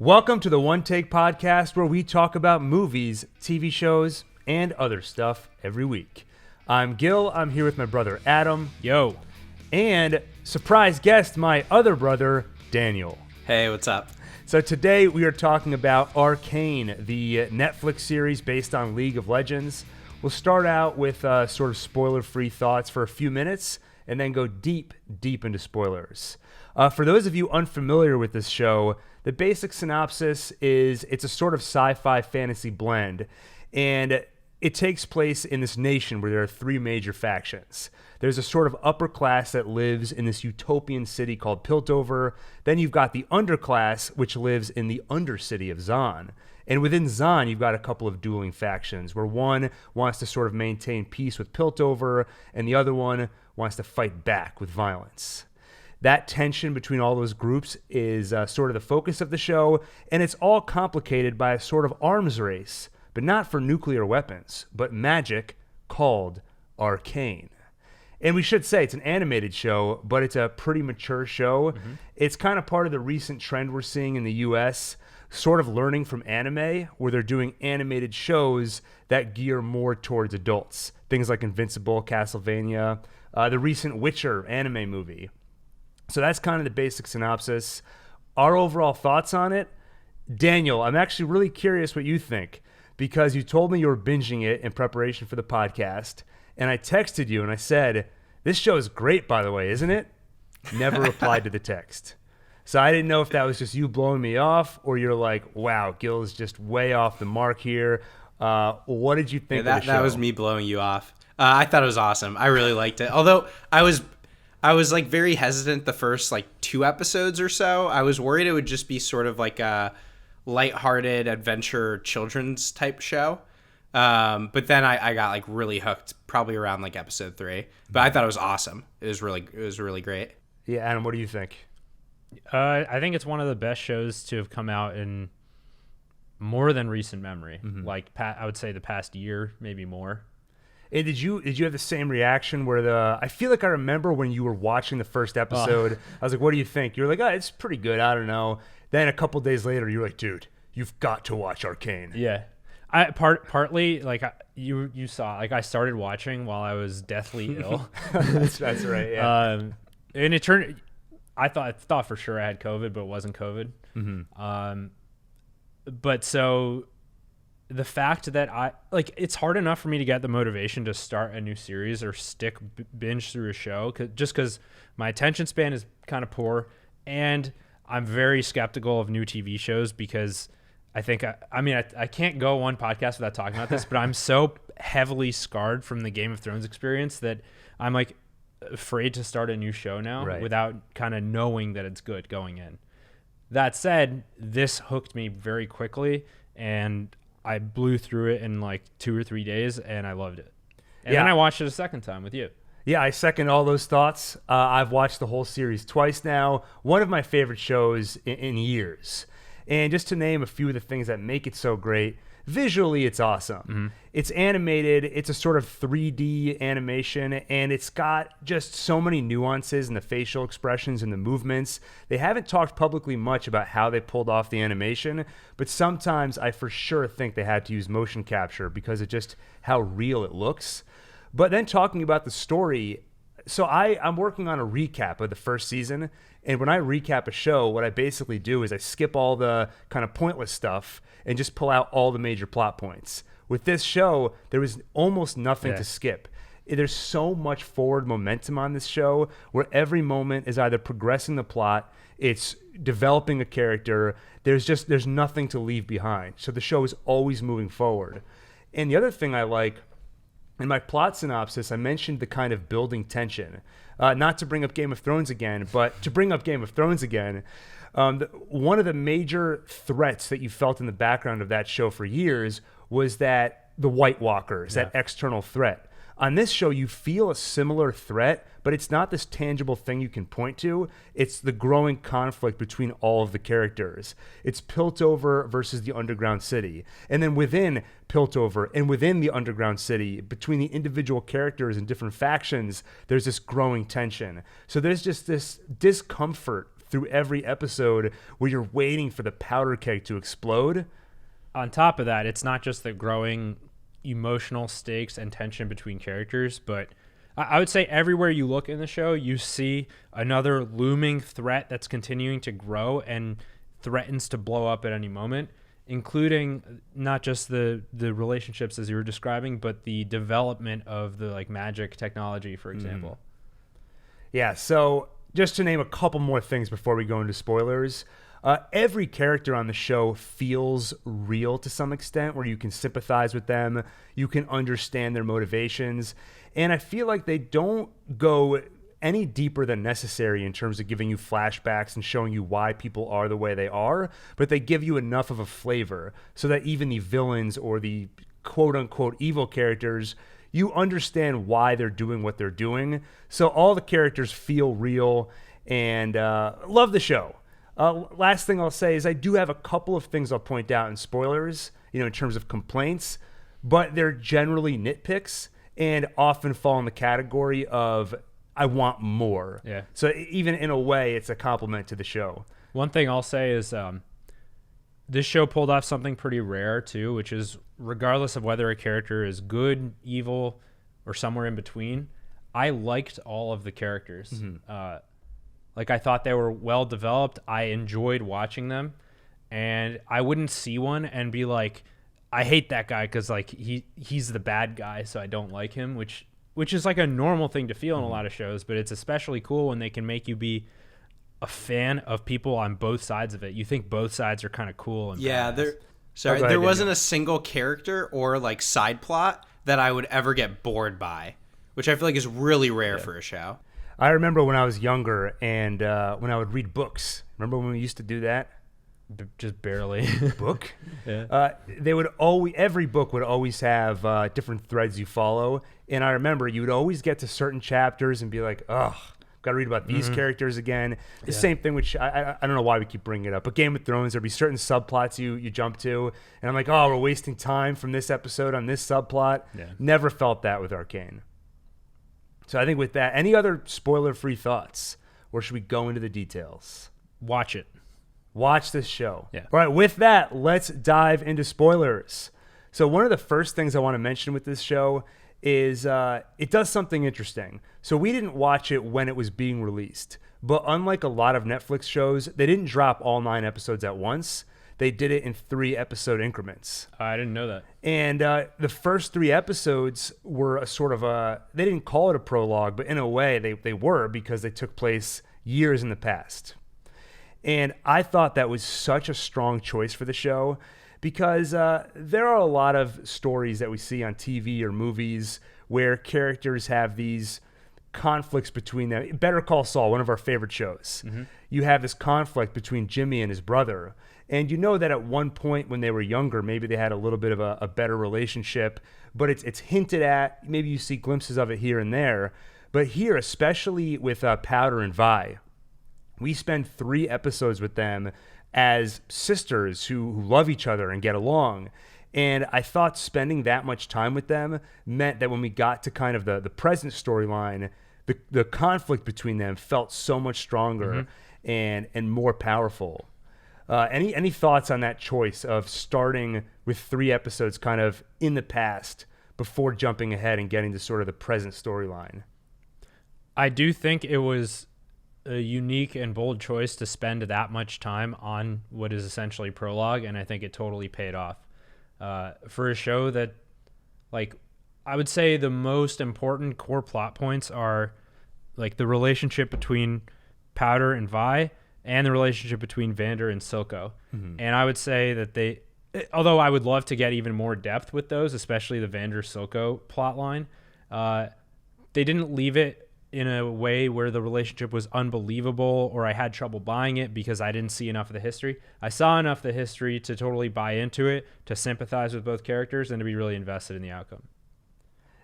Welcome to the OneTake podcast, where we talk about movies, TV shows, and other stuff every week. I'm Gil. I'm here with my brother Adam. Yo. And surprise guest, my other brother, Daniel. Hey, what's up? So today we are talking about Arcane, the Netflix series based on League of Legends. We'll start out with sort of spoiler-free thoughts for a few minutes, and then go deep into spoilers. For those of you unfamiliar with this show, the basic synopsis is it's a sort of sci-fi fantasy blend, and it takes place in this nation where there are three major factions. There's a sort of upper class that lives in this utopian city called Piltover. Then you've got the underclass, which lives in the undercity of Zon. And within Zon, you've got a couple of dueling factions, where one wants to sort of maintain peace with Piltover, and the other one wants to fight back with violence. That tension between all those groups is sort of the focus of the show, and it's all complicated by a sort of arms race, but not for nuclear weapons, but magic called Arcane. And we should say it's an animated show, but it's a pretty mature show. Mm-hmm. It's kind of part of the recent trend we're seeing in the US, sort of learning from anime, where they're doing animated shows that gear more towards adults. Things like Invincible, Castlevania, the recent Witcher anime movie. So that's kind of the basic synopsis. Our overall thoughts on it. Daniel, I'm actually really curious what you think, because you told me you were binging it in preparation for the podcast, and I texted you and I said, "This show is great, by the way, isn't it?" Never replied to the text. So I didn't know if that was just you blowing me off, or you're like, wow, Gil is just way off the mark here. What did you think of the show? That was me blowing you off. I thought it was awesome. I really liked it. Although I was like very hesitant the first like 2 episodes or so. I was worried it would just be sort of like a lighthearted adventure children's type show. But then I got like really hooked probably around like episode 3. But I thought it was awesome. It was really great. Yeah, Adam, what do you think? I think it's one of the best shows to have come out in more than recent memory. Mm-hmm. Like I would say the past year, maybe more. And did you have the same reaction where I feel like I remember when you were watching the first episode, I was like, what do you think? You were like, oh, it's pretty good. I don't know. Then a couple days later, you're like, dude, you've got to watch Arcane. Yeah. I partly like you saw, like I started watching while I was deathly ill. That's right. Yeah. And it turned, I thought for sure I had COVID, but it wasn't COVID. Mm-hmm. But so the fact that it's hard enough for me to get the motivation to start a new series or binge through a show, just because my attention span is kind of poor, and I'm very skeptical of new TV shows because I think I can't go one podcast without talking about this, but I'm so heavily scarred from the Game of Thrones experience that I'm like afraid to start a new show now without kind of knowing that it's good going in. That said, this hooked me very quickly, and I blew through it in like 2 or 3 days, and I loved it. And then I watched it a second time with you. Yeah, I second all those thoughts. I've watched the whole series twice now. One of my favorite shows in years. And just to name a few of the things that make it so great, visually it's awesome. Mm-hmm. It's animated. It's a sort of 3D animation, and it's got just so many nuances in the facial expressions and the movements. They haven't talked publicly much about how they pulled off the animation, but sometimes I for sure think they had to use motion capture because of just how real it looks. But then talking about the story, so I'm working on a recap of the first season, and when I recap a show, what I basically do is I skip all the kind of pointless stuff and just pull out all the major plot points. With this show, there was almost nothing to skip. There's so much forward momentum on this show where every moment is either progressing the plot, it's developing a character, there's nothing to leave behind. So the show is always moving forward. And the other thing I like, in my plot synopsis, I mentioned the kind of building tension. Not to bring up Game of Thrones again, but to bring up Game of Thrones again, one of the major threats that you felt in the background of that show for years was that the White Walkers, that external threat. On this show, you feel a similar threat, but it's not this tangible thing you can point to. It's the growing conflict between all of the characters. It's Piltover versus the underground city. And then within Piltover and within the underground city, between the individual characters and different factions, there's this growing tension. So there's just this discomfort through every episode where you're waiting for the powder keg to explode. On top of that, it's not just the growing emotional stakes and tension between characters, but I would say everywhere you look in the show, you see another looming threat that's continuing to grow and threatens to blow up at any moment, including not just the relationships as you were describing, but the development of the like magic technology, for example. Yeah, so just to name a couple more things before we go into spoilers, every character on the show feels real to some extent, where you can sympathize with them, you can understand their motivations, and I feel like they don't go any deeper than necessary in terms of giving you flashbacks and showing you why people are the way they are, but they give you enough of a flavor so that even the villains or the quote-unquote evil characters, you understand why they're doing what they're doing. So all the characters feel real, and love the show. Last thing I'll say is I do have a couple of things I'll point out in spoilers, in terms of complaints, but they're generally nitpicks and often fall in the category of I want more. Yeah. So even in a way, it's a compliment to the show. One thing I'll say is this show pulled off something pretty rare too, which is regardless of whether a character is good, evil, or somewhere in between, I liked all of the characters. Like I thought they were well developed. I enjoyed watching them, and I wouldn't see one and be like, I hate that guy because like he's the bad guy, so I don't like him, which is like a normal thing to feel in a lot of shows, but it's especially cool when they can make you be a fan of people on both sides of it. You think both sides are kind of cool and badass. There wasn't a single character or like side plot that I would ever get bored by, which I feel like is really rare for a show. I remember when I was younger and when I would read books. Remember when we used to do that? Just barely. Book? Yeah. Every book would always have different threads you follow. And I remember you would always get to certain chapters and be like, ugh, got to read about these characters again. The same thing, which I don't know why we keep bringing it up, but Game of Thrones, there'd be certain subplots you jump to. And I'm like, oh, we're wasting time from this episode on this subplot. Yeah. Never felt that with Arcane. So I think with that, any other spoiler-free thoughts? Or should we go into the details? Watch it. Watch this show. Yeah. All right, with that, let's dive into spoilers. So one of the first things I want to mention with this show is it does something interesting. So we didn't watch it when it was being released, but unlike a lot of Netflix shows, they didn't drop all 9 episodes at once. They did it in 3-episode increments. I didn't know that. And the first 3 episodes were a sort of they didn't call it a prologue, but in a way they were, because they took place years in the past. And I thought that was such a strong choice for the show, because there are a lot of stories that we see on TV or movies where characters have these conflicts between them. Better Call Saul, one of our favorite shows. You have this conflict between Jimmy and his brother. And you know that at one point when they were younger, maybe they had a little bit of a better relationship, but it's hinted at. Maybe you see glimpses of it here and there. But here, especially with Powder and Vi, we spend 3 episodes with them as sisters who love each other and get along. And I thought spending that much time with them meant that when we got to kind of the present storyline, the conflict between them felt so much stronger and more powerful. Any thoughts on that choice of starting with 3 episodes kind of in the past before jumping ahead and getting to sort of the present storyline? I do think it was a unique and bold choice to spend that much time on what is essentially prologue, and I think it totally paid off. For a show that, like, I would say the most important core plot points are like the relationship between Powder and Vi and the relationship between Vander and Silco. And I would say that although I would love to get even more depth with those, especially the Vander-Silco plot line, they didn't leave it in a way where the relationship was unbelievable or I had trouble buying it because I didn't see enough of the history. I saw enough of the history to totally buy into it, to sympathize with both characters, and to be really invested in the outcome.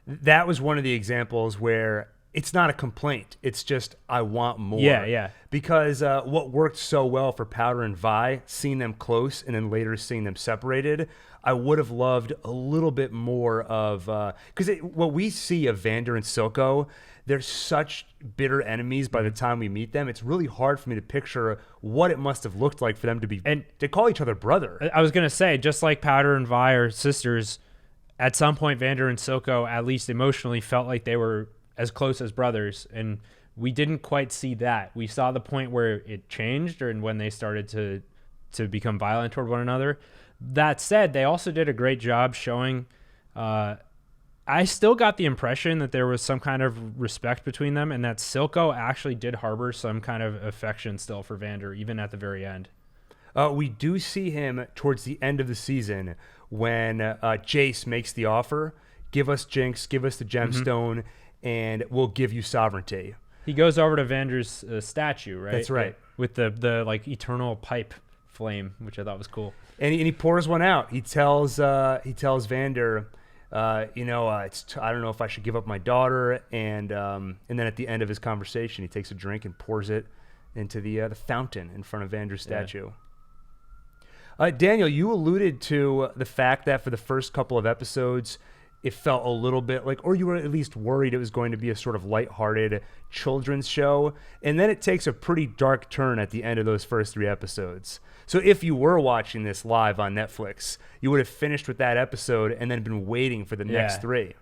That was one of the examples where it's not a complaint. It's just I want more. Yeah. Because what worked so well for Powder and Vi, seeing them close and then later seeing them separated, I would have loved a little bit more of because what we see of Vander and Silco, they're such bitter enemies by the time we meet them. It's really hard for me to picture what it must have looked like for them to be and to call each other brother. I was gonna say, just like Powder and Vi are sisters, at some point Vander and Silco, at least emotionally, felt like they were as close as brothers, and we didn't quite see that. We saw the point where it changed, or when they started to become violent toward one another. That said, they also did a great job showing. I still got the impression that there was some kind of respect between them, and that Silco actually did harbor some kind of affection still for Vander, even at the very end. We do see him towards the end of the season when Jace makes the offer: "Give us Jinx, give us the gemstone, and we'll give you sovereignty." He goes over to Vander's statue, right? That's right. With the like eternal pipe flame, which I thought was cool. And he pours one out. He tells Vander, I don't know if I should give up my daughter. And then at the end of his conversation, he takes a drink and pours it into the fountain in front of Vander's statue. Daniel, you alluded to the fact that for the first couple of episodes, it felt a little bit like, or you were at least worried it was going to be a sort of lighthearted children's show. And then it takes a pretty dark turn at the end of those first 3 episodes. So if you were watching this live on Netflix, you would have finished with that episode and then been waiting for the next 3.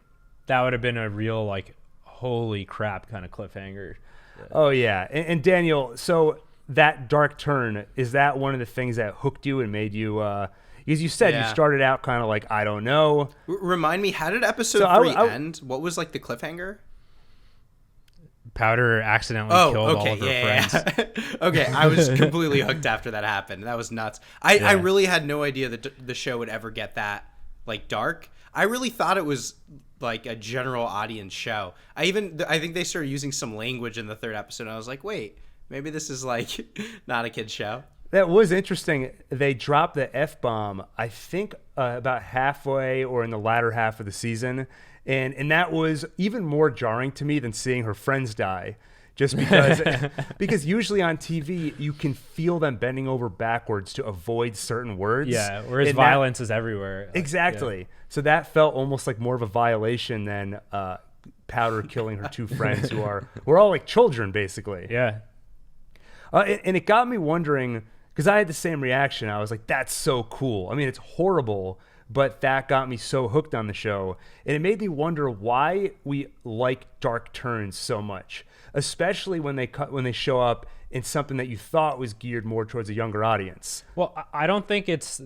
That would have been a real, like, holy crap kind of cliffhanger. Oh, yeah. And Daniel, so that dark turn, is that one of the things that hooked you and made you... Because you said you started out kind of like, I don't know. Remind me, how did episode 3 end? What was like the cliffhanger? Powder accidentally killed all of her friends. Yeah. Okay, I was completely hooked after that happened. That was nuts. I really had no idea that the show would ever get that like dark. I really thought it was like a general audience show. I think they started using some language in the 3rd episode. And I was like, wait, maybe this is like not a kid's show. That was interesting. They dropped the F-bomb, I think, about halfway or in the latter half of the season. And that was even more jarring to me than seeing her friends die. Just because because usually on TV, you can feel them bending over backwards to avoid certain words. Yeah, whereas violence is everywhere. Exactly. Yeah. So that felt almost like more of a violation than Powder killing her 2 friends we're all like children, basically. Yeah. And it got me wondering... Because I had the same reaction. I was like, that's so cool. I mean, it's horrible, but that got me so hooked on the show. And it made me wonder why we like dark turns so much, especially when they show up in something that you thought was geared more towards a younger audience. Well, I don't think it's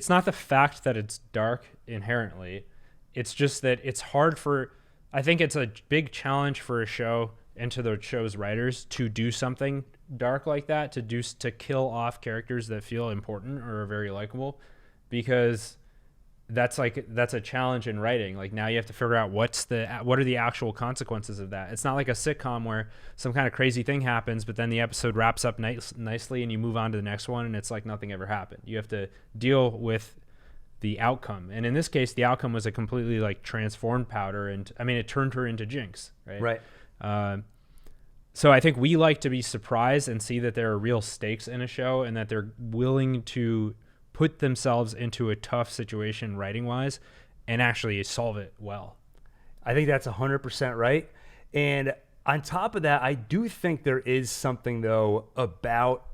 not the fact that it's dark inherently. It's just that it's hard I think it's a big challenge for a show and to the show's writers to do something dark like that, to kill off characters that feel important or are very likable, because that's a challenge in writing. Like, now you have to figure out what are the actual consequences of that. It's not like a sitcom where some kind of crazy thing happens, but then the episode wraps up nicely and you move on to the next one and it's like nothing ever happened. You have to deal with the outcome, and in this case, the outcome was a completely like transformed Powder, and I mean, it turned her into Jinx, right? Right. So I think we like to be surprised and see that there are real stakes in a show and that they're willing to put themselves into a tough situation writing-wise and actually solve it well. I think that's 100% right. And on top of that, I do think there is something, though, about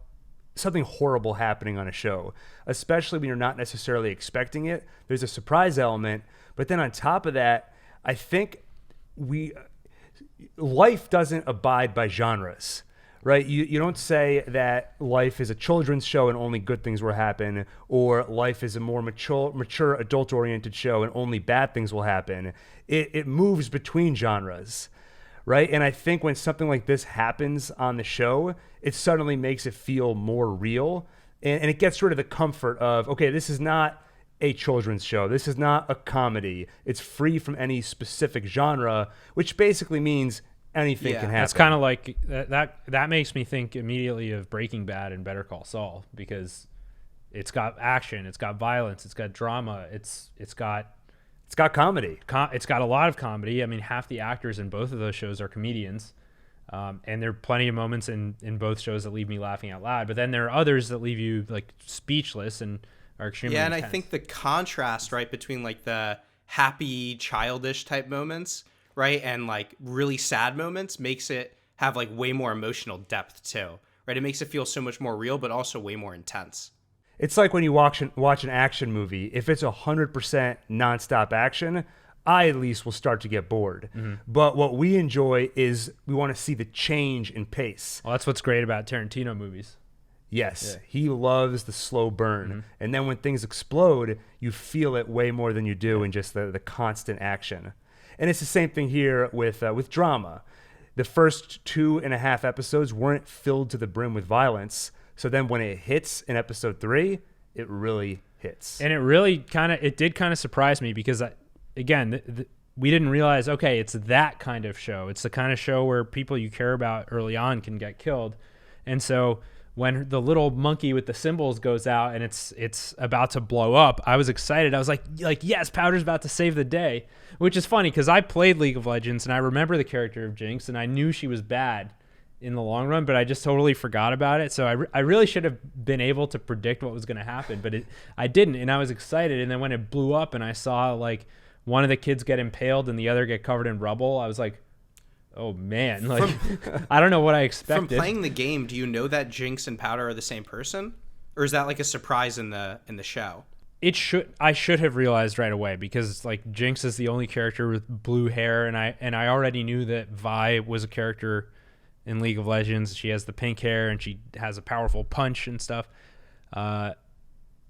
something horrible happening on a show, especially when you're not necessarily expecting it. There's a surprise element. But then on top of that, I think life doesn't abide by genres, right? You don't say that life is a children's show and only good things will happen, or life is a more mature adult-oriented show and only bad things will happen. It moves between genres, right? And I think when something like this happens on the show, it suddenly makes it feel more real, and it gets rid of the comfort of, okay, this is not a children's show. This is not a comedy. It's free from any specific genre, which basically means anything can happen. It's kind of like that makes me think immediately of Breaking Bad and Better Call Saul, because it's got action, it's got violence, it's got drama, it's got It's got comedy. It's got a lot of comedy. I mean, half the actors in both of those shows are comedians. And there are plenty of moments in both shows that leave me laughing out loud. But then there are others that leave you like speechless and are extremely and intense. I think the contrast, right, between like the happy, childish type moments, right, and like really sad moments makes it have like way more emotional depth too, right? It makes it feel so much more real, but also way more intense. It's like when you watch an action movie. If it's 100% nonstop action, I at least will start to get bored. Mm-hmm. But what we enjoy is we want to see the change in pace. Well, that's what's great about Tarantino movies. Yes, Yeah. he loves the slow burn. Mm-hmm. And then when things explode, you feel it way more than you do in just the constant action. And it's the same thing here with drama. The first 2.5 episodes weren't filled to the brim with violence. So then when it hits in episode 3, it really hits. And it did kind of surprise me because, again, we didn't realize, okay, it's that kind of show. It's the kind of show where people you care about early on can get killed. And so when the little monkey with the cymbals goes out and it's about to blow up, I was excited. I was like, yes, Powder's about to save the day, which is funny because I played League of Legends and I remember the character of Jinx and I knew she was bad in the long run, but I just totally forgot about it. So I really should have been able to predict what was going to happen, but I didn't, and I was excited. And then when it blew up and I saw like one of the kids get impaled and the other get covered in rubble, I was like, oh man, like I don't know what I expected. From playing the game, do you know that Jinx and Powder are the same person, or is that like a surprise in the show? I should have realized right away because like Jinx is the only character with blue hair, and I already knew that Vi was a character in League of Legends. She has the pink hair and she has a powerful punch and stuff. But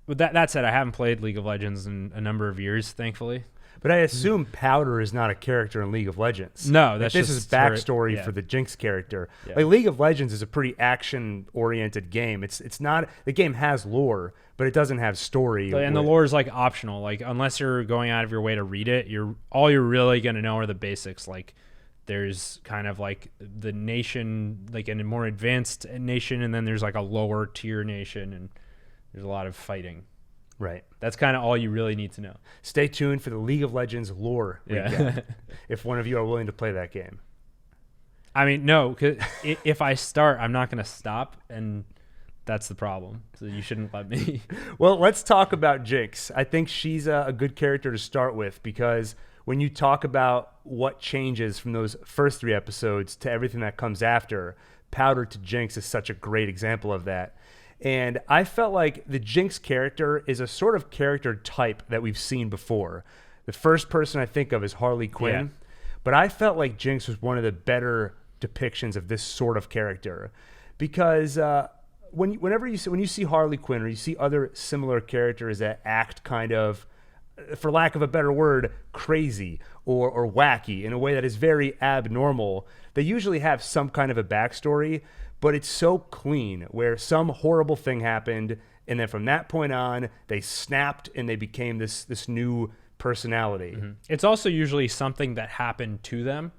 that said, I haven't played League of Legends in a number of years, thankfully. But I assume Powder is not a character in League of Legends. No, that's this just is backstory for the Jinx character. Yeah. Like League of Legends is a pretty action-oriented game. It's not, the game has lore, but it doesn't have story. And the lore is like optional. Like unless you're going out of your way to read it, all you're really going to know are the basics. Like there's kind of like the nation, like a more advanced nation, and then there's like a lower tier nation, and there's a lot of fighting. Right. That's kind of all you really need to know. Stay tuned for the League of Legends lore recap, if one of you are willing to play that game. I mean, no, 'cause if I start, I'm not going to stop, and that's the problem. So you shouldn't let me. Well, let's talk about Jinx. I think she's a good character to start with because when you talk about what changes from those first 3 episodes to everything that comes after, Powder to Jinx is such a great example of that. And I felt like the Jinx character is a sort of character type that we've seen before. The first person I think of is Harley Quinn, but I felt like Jinx was one of the better depictions of this sort of character because when you see Harley Quinn or you see other similar characters that act kind of, for lack of a better word, crazy or wacky in a way that is very abnormal, they usually have some kind of a backstory, but it's so clean where some horrible thing happened and then from that point on they snapped and they became this new personality. Mm-hmm. It's also usually something that happened to them,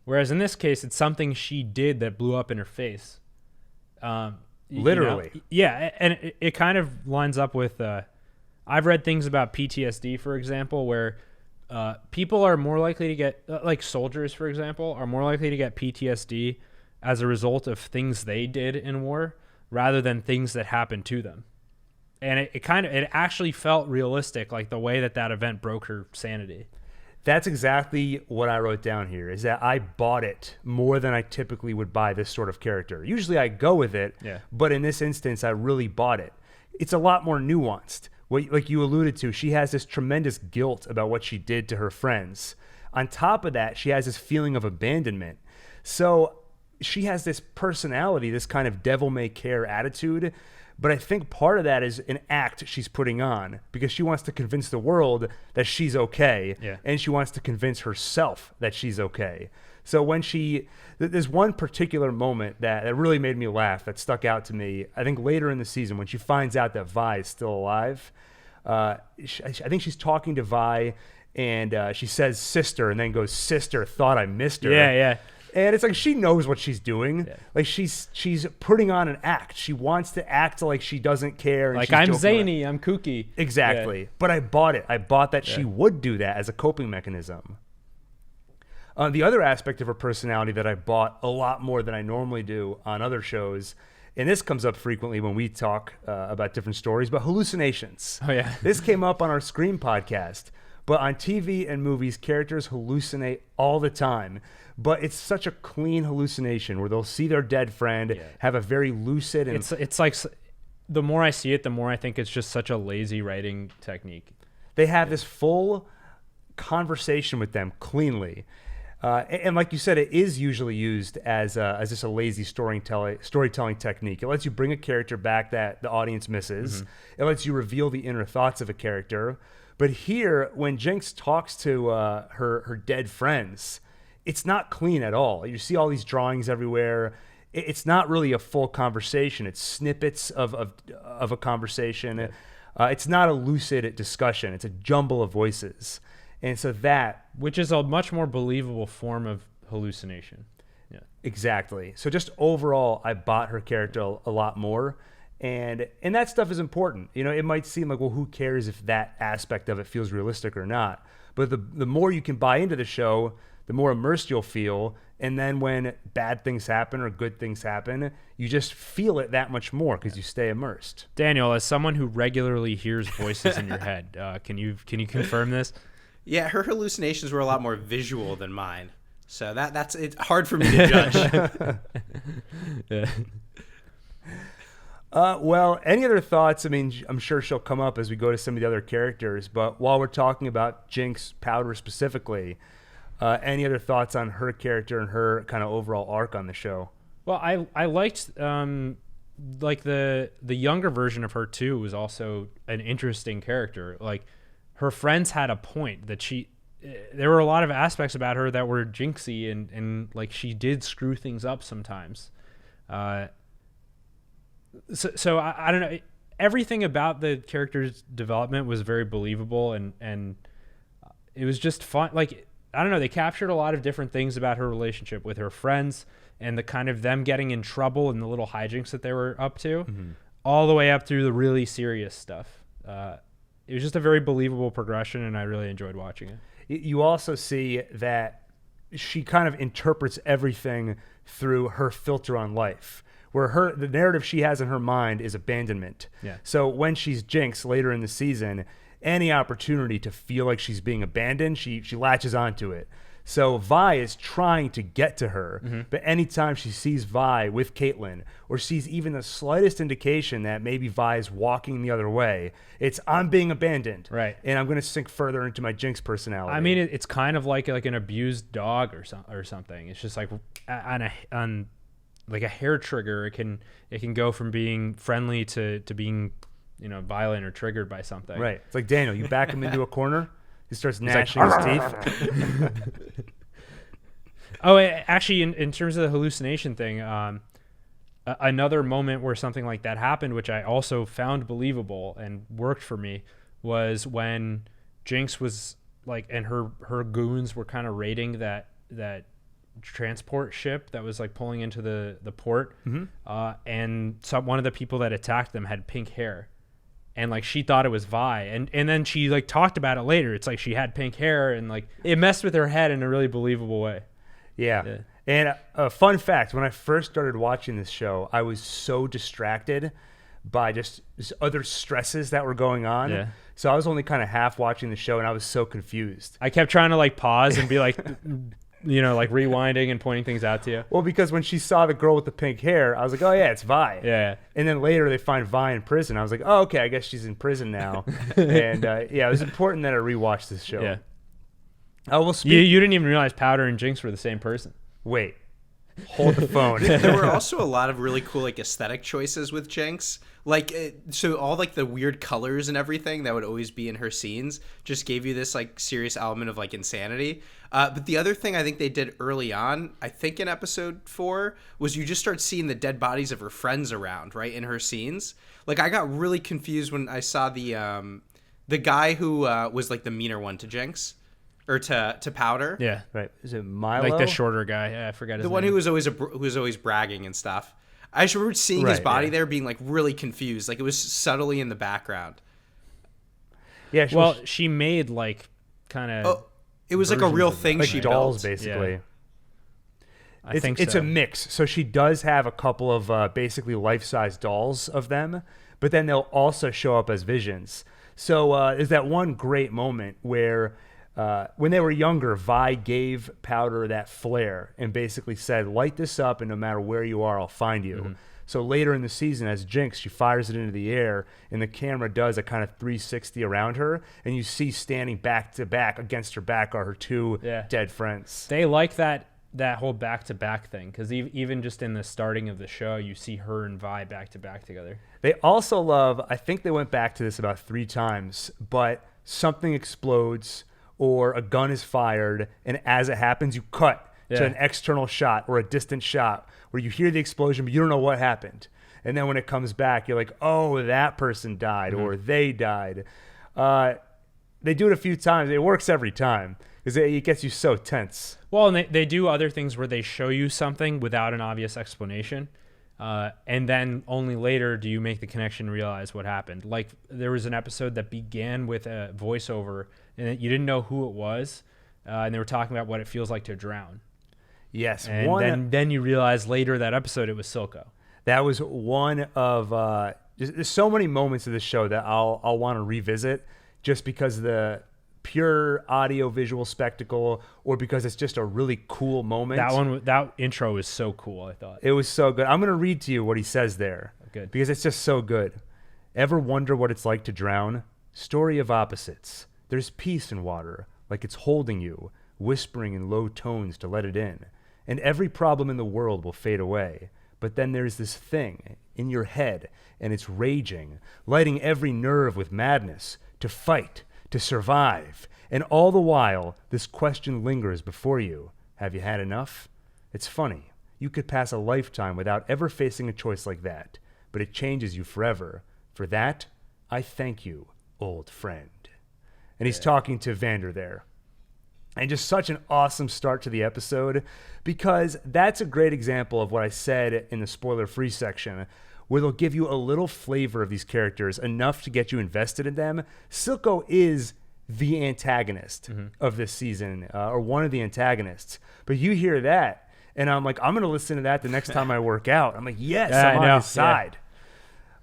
whereas in this case it's something she did that blew up in her face. Literally. Yeah, and it kind of lines up with I've read things about PTSD, for example, where people are more likely to get, like soldiers, for example, are more likely to get PTSD as a result of things they did in war rather than things that happened to them. And it actually felt realistic, like the way that event broke her sanity. That's exactly what I wrote down here, is that I bought it more than I typically would buy this sort of character. Usually I go with it, but in this instance, I really bought it. It's a lot more nuanced. Like you alluded to, she has this tremendous guilt about what she did to her friends. On top of that, she has this feeling of abandonment. So she has this personality, this kind of devil-may-care attitude, but I think part of that is an act she's putting on because she wants to convince the world that she's okay, and she wants to convince herself that she's okay. So when there's one particular moment that really made me laugh, that stuck out to me, I think later in the season when she finds out that Vi is still alive. I think she's talking to Vi, and she says sister and then goes, sister, thought I missed her. Yeah. And it's like she knows what she's doing. Yeah. Like she's putting on an act. She wants to act like she doesn't care. And like I'm zany, I'm kooky. Exactly. Yeah. But I bought it. I bought that she would do that as a coping mechanism. The other aspect of her personality that I bought a lot more than I normally do on other shows, and this comes up frequently when we talk about different stories, but hallucinations. Oh, yeah. This came up on our Scream podcast. But on TV and movies, characters hallucinate all the time. But it's such a clean hallucination where they'll see their dead friend, have a very lucid and... It's like, the more I see it, the more I think it's just such a lazy writing technique. They have this full conversation with them cleanly. And like you said, it is usually used as just a lazy storytelling technique. It lets you bring a character back that the audience misses. Mm-hmm. It lets you reveal the inner thoughts of a character. But here, when Jinx talks to her dead friends, it's not clean at all. You see all these drawings everywhere. It's not really a full conversation. It's snippets of a conversation. It's not a lucid discussion. It's a jumble of voices. And so which is a much more believable form of hallucination. Yeah, exactly. So just overall, I bought her character a lot more. And that stuff is important. You know, it might seem like, well, who cares if that aspect of it feels realistic or not? But the more you can buy into the show, the more immersed you'll feel. And then when bad things happen or good things happen, you just feel it that much more because you stay immersed. Daniel, as someone who regularly hears voices in your head, can you confirm this? Yeah, her hallucinations were a lot more visual than mine. So that's it's hard for me to judge. Yeah. Well, any other thoughts? I mean, I'm sure she'll come up as we go to some of the other characters, but while we're talking about Jinx Powder specifically, any other thoughts on her character and her kind of overall arc on the show? Well, I liked like the younger version of her too was also an interesting character. Like her friends had a point that there were a lot of aspects about her that were jinxy and like she did screw things up sometimes. So I don't know. Everything about the character's development was very believable and it was just fun. Like, I don't know. They captured a lot of different things about her relationship with her friends and the kind of them getting in trouble and the little hijinks that they were up to, all the way up through the really serious stuff. It was just a very believable progression, and I really enjoyed watching it. You also see that she kind of interprets everything through her filter on life, where the narrative she has in her mind is abandonment. Yeah. So when she's Jinx later in the season, any opportunity to feel like she's being abandoned, she latches onto it. So Vi is trying to get to her, but anytime she sees Vi with Caitlyn or sees even the slightest indication that maybe Vi is walking the other way, it's I'm being abandoned, right? And I'm going to sink further into my Jinx personality. I mean, it's kind of like an abused dog or something. It's just like on like a hair trigger, it can go from being friendly to being, violent or triggered by something. Right. It's like Daniel, you back him into a corner, he starts gnashing his teeth. Oh, actually, in terms of the hallucination thing, another moment where something like that happened, which I also found believable and worked for me, was when Jinx was like, and her goons were kind of raiding that transport ship that was like pulling into the port, and one of the people that attacked them had pink hair, and like she thought it was Vi, and then she like talked about it later. It's like she had pink hair, and like it messed with her head in a really believable way. Yeah. And a fun fact, when I first started watching this show, I was so distracted by just other stresses that were going on. Yeah. So I was only kind of half watching the show, and I was so confused. I kept trying to like pause and be like, like rewinding and pointing things out to you. Well, because when she saw the girl with the pink hair, I was like, oh, yeah, it's Vi. Yeah. And then later they find Vi in prison. I was like, oh, okay, I guess she's in prison now. And it was important that I rewatched this show. Yeah. We'll speak. You didn't even realize Powder and Jinx were the same person. Wait. Hold the phone. There were also a lot of really cool like aesthetic choices with Jinx. Like so all like the weird colors and everything that would always be in her scenes just gave you this like serious element of like insanity. But the other thing I think they did early on, I think in episode 4, was you just start seeing the dead bodies of her friends around, right, in her scenes. Like I got really confused when I saw the guy who was like the meaner one to Jinx. or to Powder. Yeah. Right. Is it Milo? Like the shorter guy. Yeah, I forgot his The name. one who was always bragging and stuff. I just remember seeing his Right, body yeah. there being like really confused. Like it was subtly in the background. Yeah. Well, she made like kind of. Oh, it was like a real Versions of thing like she dolls, built. basically. Yeah. I think it's so. a mix. So she does have a couple of basically life-size dolls of them, but then they'll also show up as visions. So there's that one great moment where when they were younger, Vi gave Powder that flare and basically said, light this up, and no matter where you are, I'll find you. Mm-hmm. So later in the season, as Jinx, she fires it into the air, and the camera does a kind of 360 around her, and you see standing back to back against her back are her two dead friends. They like that whole back-to-back thing, because even just in the starting of the show, you see her and Vi back-to-back together. They also love, I think they went back to this about 3 times, but something explodes or a gun is fired, and as it happens, you cut to an external shot or a distant shot where you hear the explosion, but you don't know what happened. And then when it comes back, you're like, oh, that person died or they died. They do it a few times. It works every time because it gets you so tense. Well, and they do other things where they show you something without an obvious explanation. And then only later do you make the connection and realize what happened. Like there was an episode that began with a voiceover and you didn't know who it was. And they were talking about what it feels like to drown. Yes. And then you realize later that episode, it was Silco. That was one of, there's so many moments of this show that I'll want to revisit just because of the pure audio visual spectacle or because it's just a really cool moment. That intro was so cool, I thought. It was so good. I'm going to read to you what he says there. Good. Because it's just so good. Ever wonder what it's like to drown? Story of opposites. There's peace in water, like it's holding you, whispering in low tones to let it in. And every problem in the world will fade away. But then there's this thing in your head, and it's raging, lighting every nerve with madness, to fight, to survive. And all the while, this question lingers before you. Have you had enough? It's funny. You could pass a lifetime without ever facing a choice like that, but it changes you forever. For that, I thank you, old friend. And he's talking to Vander there. And just such an awesome start to the episode because that's a great example of what I said in the spoiler-free section where they'll give you a little flavor of these characters, enough to get you invested in them. Silco is the antagonist of this season, or one of the antagonists. But you hear that, and I'm like, I'm going to listen to that the next time I work out. I'm like, yes, I'm on his side.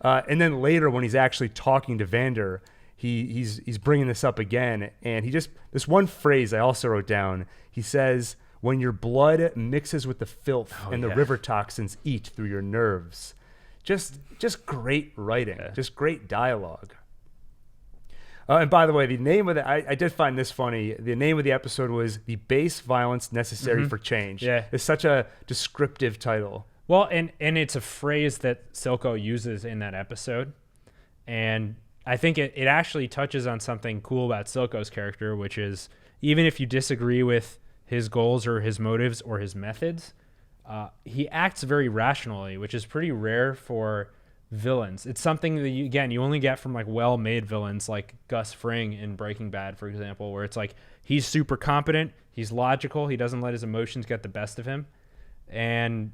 And then later when he's actually talking to Vander, he's bringing this up again, and this one phrase I also wrote down. He says, "When your blood mixes with the filth and the river toxins eat through your nerves." Just great writing, just great dialogue. And by the way, the name of I did find this funny. The name of the episode was "The Base Violence Necessary for Change." Yeah, it's such a descriptive title. Well, and it's a phrase that Silco uses in that episode, and I think it actually touches on something cool about Silco's character, which is even if you disagree with his goals or his motives or his methods, he acts very rationally, which is pretty rare for villains. It's something that you only get from like well-made villains like Gus Fring in Breaking Bad, for example, where it's like he's super competent, he's logical, he doesn't let his emotions get the best of him, and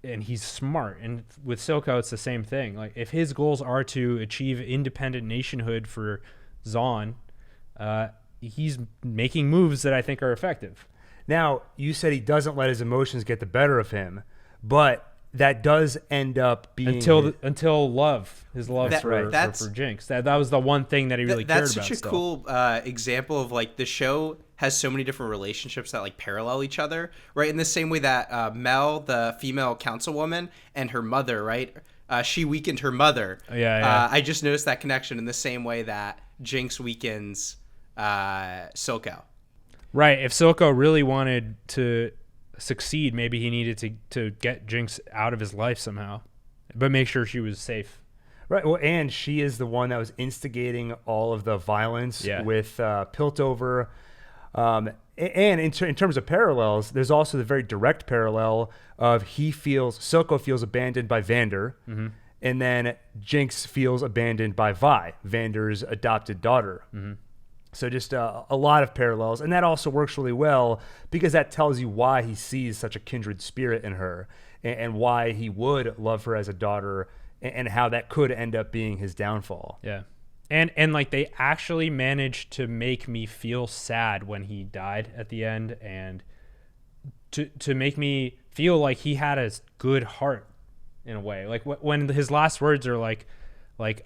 he's smart. And with Silco, it's the same thing. Like if his goals are to achieve independent nationhood for Zaun, he's making moves that I think are effective. Now, you said he doesn't let his emotions get the better of him, but that does end up being until love, his love for Jinx. That was the one thing that he really cared about. That's such a cool example of like the show has so many different relationships that like parallel each other, right? In the same way that Mel, the female councilwoman, and her mother, right? She weakened her mother. I just noticed that connection in the same way that Jinx weakens Silco. Right. If Silco really wanted to succeed, maybe he needed to get Jinx out of his life somehow, but make sure she was safe. Right. Well, and she is the one that was instigating all of the violence with Piltover. And in terms of parallels, there's also the very direct parallel of Silco feels abandoned by Vander, and then Jinx feels abandoned by Vi, Vander's adopted daughter. So just a lot of parallels. And that also works really well because that tells you why he sees such a kindred spirit in her and why he would love her as a daughter and how that could end up being his downfall. Yeah. And like they actually managed to make me feel sad when he died at the end, and to make me feel like he had a good heart in a way. Like when his last words are like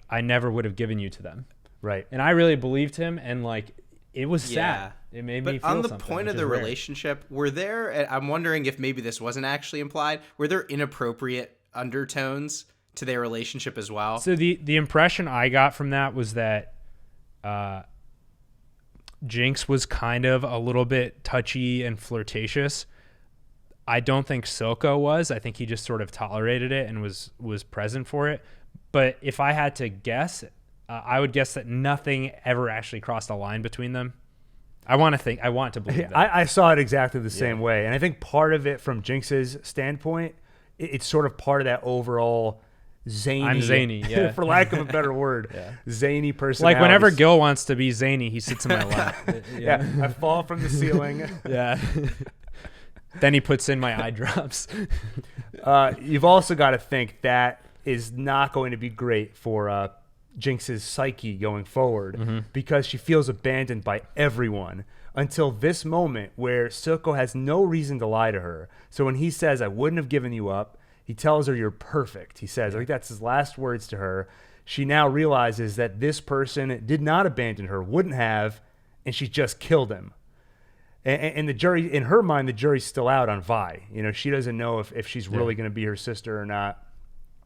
I never would have given you to them. Right. And I really believed him, and like it was Yeah. sad. It made me feel on the something, point of which the is rare. relationship, were there, I'm wondering if maybe this wasn't actually implied, were there inappropriate undertones to their relationship as well? So the impression I got from that was that Jinx was kind of a little bit touchy and flirtatious. I don't think Silco was. I think he just sort of tolerated it and was present for it. But if I had to guess, I would guess that nothing ever actually crossed a line between them. I want to believe that. I saw it exactly the same way. And I think part of it from Jinx's standpoint, it's sort of part of that overall zany. I'm zany, yeah. for lack of a better word. Zany personality. Like whenever Gil wants to be zany, he sits in my lap. Yeah, I fall from the ceiling. Yeah. Then he puts in my eye drops. You've also got to think that is not going to be great for Jinx's psyche going forward because she feels abandoned by everyone until this moment where Silco has no reason to lie to her. So when he says, I wouldn't have given you up, he tells her you're perfect. He says, I think that's his last words to her. She now realizes that this person did not abandon her, wouldn't have, and she just killed him. And the jury, in her mind, the jury's still out on Vi. You know, she doesn't know if she's really going to be her sister or not,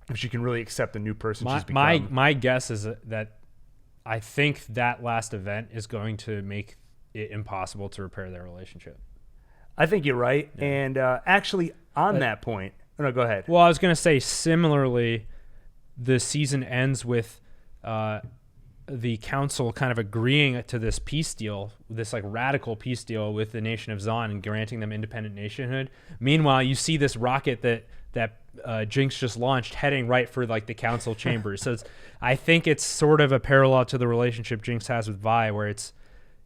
if she can really accept the new person she's become. My guess is that I think that last event is going to make it impossible to repair their relationship. I think you're right. Yeah. And actually, on that point, no, go ahead. Well, I was going to say, similarly, the season ends with the council kind of agreeing to this peace deal, this like radical peace deal with the nation of Zon and granting them independent nationhood. Meanwhile, you see this rocket that Jinx just launched heading right for like the council chambers. So I think it's sort of a parallel to the relationship Jinx has with Vi, where it's,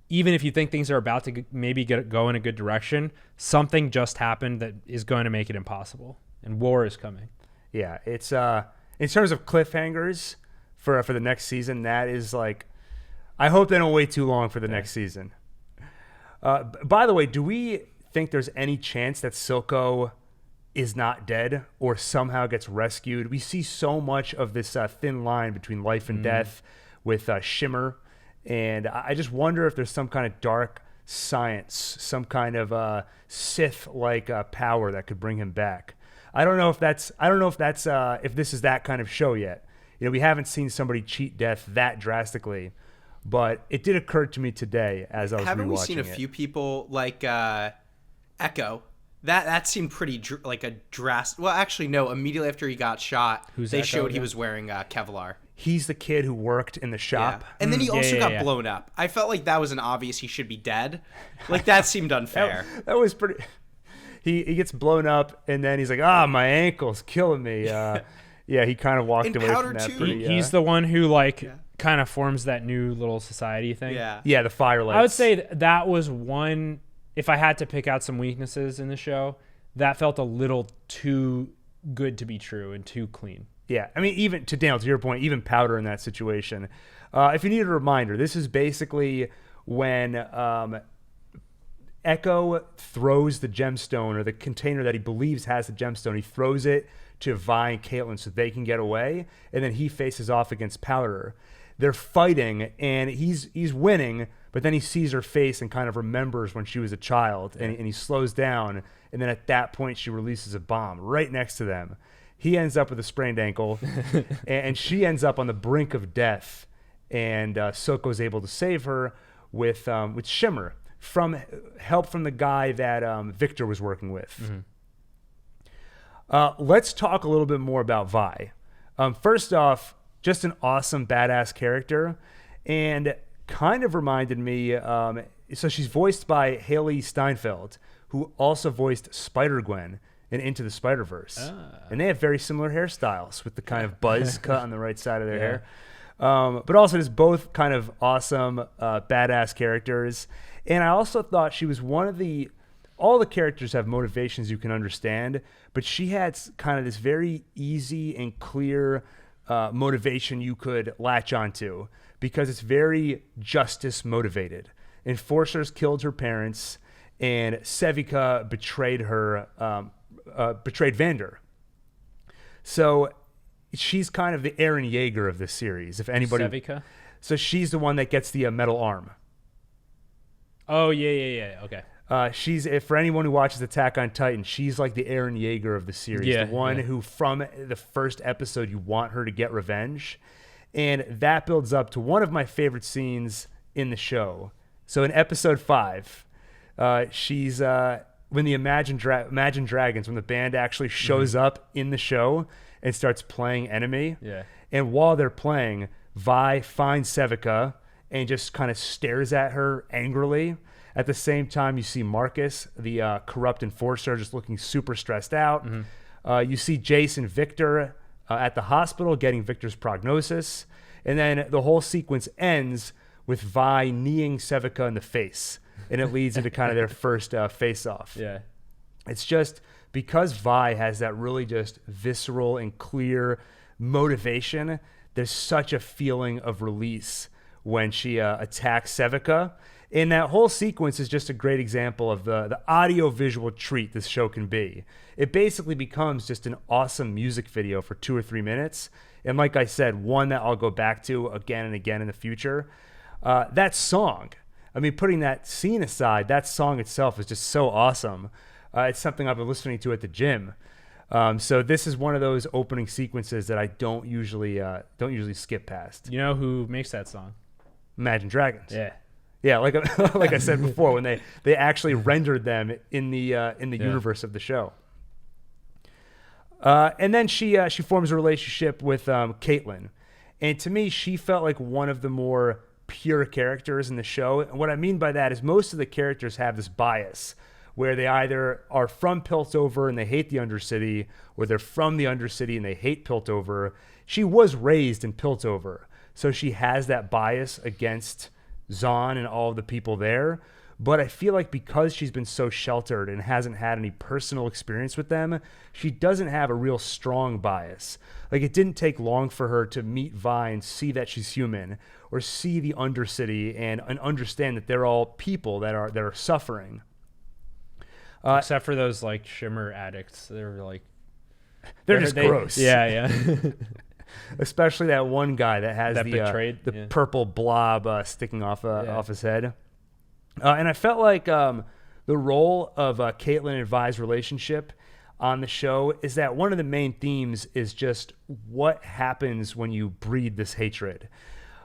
even if you think things are about to maybe go in a good direction, something just happened that is going to make it impossible, and war is coming. Yeah, it's in terms of cliffhangers for the next season, that is like, I hope they don't wait too long for the next season. By the way, do we think there's any chance that Silco is not dead or somehow gets rescued? We see so much of this thin line between life and death with Shimmer. And I just wonder if there's some kind of dark science, some kind of Sith-like power that could bring him back. I don't know if this is that kind of show yet. You know, we haven't seen somebody cheat death that drastically, but it did occur to me today as I was rewatching it. Haven't we seen a few people like Echo? That seemed pretty like a drastic. Well, actually, no. Immediately after he got shot, they showed he was wearing Kevlar. He's the kid who worked in the shop. Yeah. And then he also got blown up. I felt like that was an obvious he should be dead. Like, that seemed unfair. that was pretty... He gets blown up, and then he's like, my ankle's killing me. Yeah, he kind of walked away from that. He's the one who, like, kind of forms that new little society thing. Yeah, the Firelights. I would say that was one... If I had to pick out some weaknesses in the show, that felt a little too good to be true and too clean. Yeah, I mean, even to Daniel, to your point, even Powder in that situation. If you need a reminder, this is basically when Echo throws the gemstone, or the container that he believes has the gemstone. He throws it to Vi and Caitlin so they can get away, and then he faces off against Powder. They're fighting, and he's winning, but then he sees her face and kind of remembers when she was a child, and he slows down, and then at that point she releases a bomb right next to them. He ends up with a sprained ankle, and she ends up on the brink of death, and Silco's able to save her with Shimmer, from help from the guy that Victor was working with. Let's talk a little bit more about Vi. First off, just an awesome, badass character, and kind of reminded me, so she's voiced by Haley Steinfeld, who also voiced Spider-Gwen in Into the Spider-Verse. And they have very similar hairstyles with the kind of buzz cut on the right side of their But also just both kind of awesome, badass characters. And I also thought she was one of all the characters have motivations you can understand, but she had kind of this very easy and clear motivation you could latch onto because it's very justice motivated. Enforcers killed her parents, and Sevika betrayed Vander. So she's kind of the Eren Yeager of this series. If anybody, Sevika? So she's the one that gets the metal arm. Oh yeah. Okay. She's for anyone who watches Attack on Titan, she's like the Eren Yeager of the series, Yeah, the one yeah. who from the first episode you want her to get revenge, and that builds up to one of my favorite scenes in the show. So in episode 5, she's when the Imagine Dragons, when the band actually shows up in the show and starts playing Enemy, Yeah. and while they're playing, Vi finds Sevika and just kind of stares at her angrily. At the same time, you see Marcus, the corrupt enforcer, just looking super stressed out. You see Jace and Victor at the hospital getting Victor's prognosis. And then the whole sequence ends with Vi kneeing Sevika in the face. And it leads into kind of their first face-off. Yeah. It's just because Vi has that really just visceral and clear motivation, there's such a feeling of release when she attacks Sevika. And that whole sequence is just a great example of the audio-visual treat this show can be. It basically becomes just an awesome music video for 2 or 3 minutes. And like I said, one that I'll go back to again and again in the future. That song, I mean, putting that scene aside, that song itself is just so awesome. It's something I've been listening to at the gym. So this is one of those opening sequences that I don't usually skip past. You know who makes that song? Imagine Dragons. Yeah. Yeah, like I said before, when they actually rendered them in the universe of the show. And then she forms a relationship with Caitlyn, and to me, she felt like one of the more pure characters in the show. And what I mean by that is most of the characters have this bias where they either are from Piltover and they hate the Undercity, or they're from the Undercity and they hate Piltover. She was raised in Piltover, so she has that bias against Zahn and all of the people there. But I feel like because she's been so sheltered and hasn't had any personal experience with them, she doesn't have a real strong bias. Like, it didn't take long for her to meet Vi and see that she's human, or see the Undercity and understand that they're all people that are suffering. Except for those like Shimmer addicts. They're just gross. Yeah. Especially that one guy that has That betrayed, the yeah. purple blob sticking off his head. And I felt like the role of Caitlyn and Vi's relationship on the show is that one of the main themes is just what happens when you breed this hatred.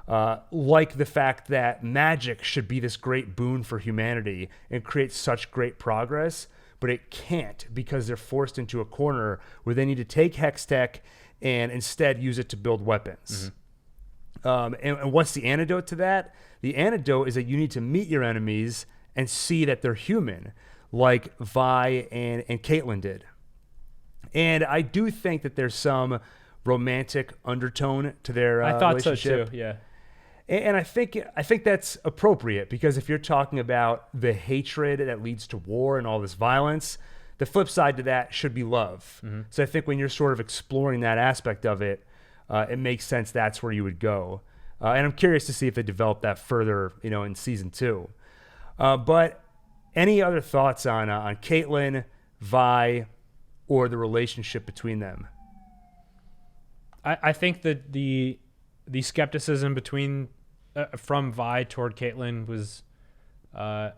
Like the fact that magic should be this great boon for humanity and create such great progress, but it can't because they're forced into a corner where they need to take Hextech and instead use it to build weapons. And what's the antidote to that? The antidote is that you need to meet your enemies and see that they're human, like Vi and Caitlyn did. And I do think that there's some romantic undertone to their I thought relationship. so too. Yeah. And I think that's appropriate because if you're talking about the hatred that leads to war and all this violence, the flip side to that should be love. So I think when you're sort of exploring that aspect of it, it makes sense that's where you would go. And I'm curious to see if they develop that further, in season 2. But any other thoughts on Caitlyn, Vi, or the relationship between them? I think that the skepticism between from Vi toward Caitlyn was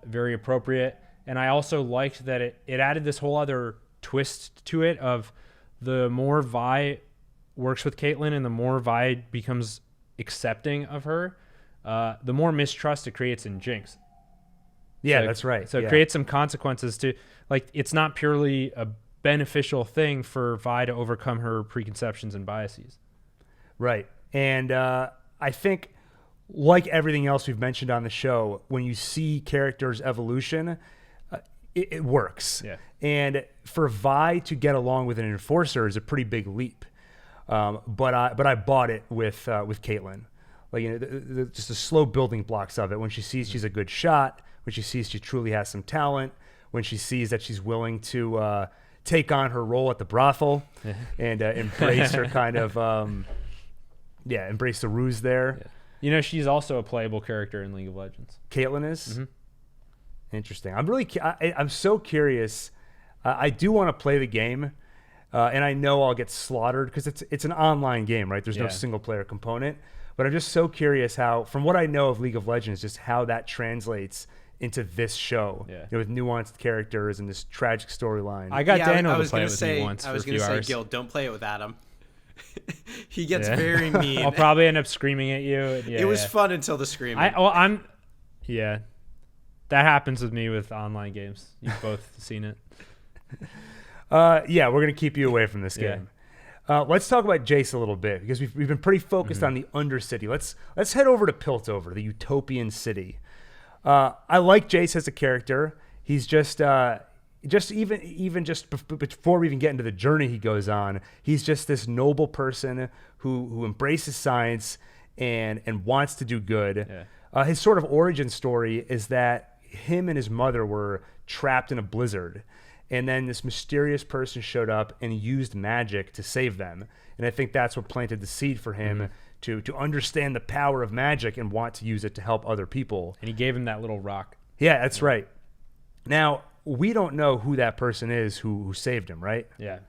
very appropriate, and I also liked that it added this whole other twist to it of the more Vi works with Caitlyn and the more Vi becomes accepting of her, the more mistrust it creates in Jinx. Yeah, So that's right. So Yeah. it creates some consequences to, like, it's not purely a beneficial thing for Vi to overcome her preconceptions and biases. Right. And I think, like everything else we've mentioned on the show, when you see characters' evolution, it works. Yeah. And for Vi to get along with an enforcer is a pretty big leap. But I bought it with Caitlyn. like just the slow building blocks of it. When she sees she's a good shot, when she sees she truly has some talent, when she sees that she's willing to take on her role at the brothel and embrace her kind of embrace the ruse there. Yeah. She's also a playable character in League of Legends. Caitlyn is. Interesting. I'm so curious. I do want to play the game, and I know I'll get slaughtered because it's an online game, right? There's no single player component. But I'm just so curious how, from what I know of League of Legends, just how that translates into this show, with nuanced characters and this tragic storyline. I got Daniel to play it with me once for a few hours. I was going to say, Gil, don't play it with Adam. He gets very mean. I'll probably end up screaming at you. It was fun until the screaming. That happens with me with online games. You've both seen it. We're going to keep you away from this game. Let's talk about Jace a little bit because we've been pretty focused on the Undercity. Let's head over to Piltover, the utopian city. I like Jace as a character. He's just before we even get into the journey he goes on, he's just this noble person who embraces science and wants to do good. His sort of origin story is that him and his mother were trapped in a blizzard. And then this mysterious person showed up and used magic to save them. And I think that's what planted the seed for him to understand the power of magic and want to use it to help other people. And he gave him that little rock. Yeah, that's right. Now, we don't know who that person is who saved him, right? Yeah.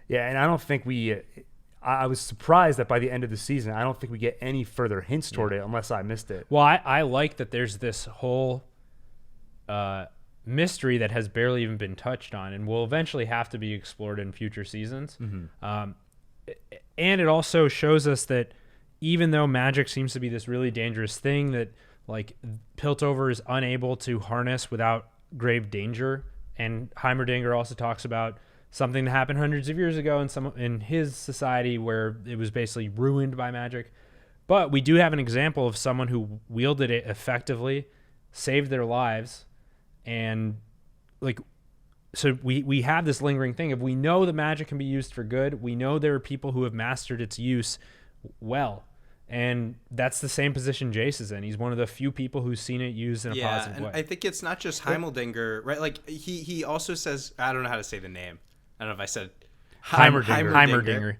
Yeah, and I don't think I was surprised that by the end of the season, I don't think we get any further hints toward it unless I missed it. Well, I like that there's this whole mystery that has barely even been touched on and will eventually have to be explored in future seasons. And it also shows us that even though magic seems to be this really dangerous thing that like Piltover is unable to harness without grave danger, and Heimerdinger also talks about something that happened hundreds of years ago in his society where it was basically ruined by magic. But we do have an example of someone who wielded it effectively, saved their lives, and so we have this lingering thing of we know the magic can be used for good. We know there are people who have mastered its use well. And that's the same position Jace is in. He's one of the few people who's seen it used in a positive way. Yeah, and I think it's not just Heimerdinger, right? Like he also says, I don't know how to say the name. I don't know if I said Heimerdinger.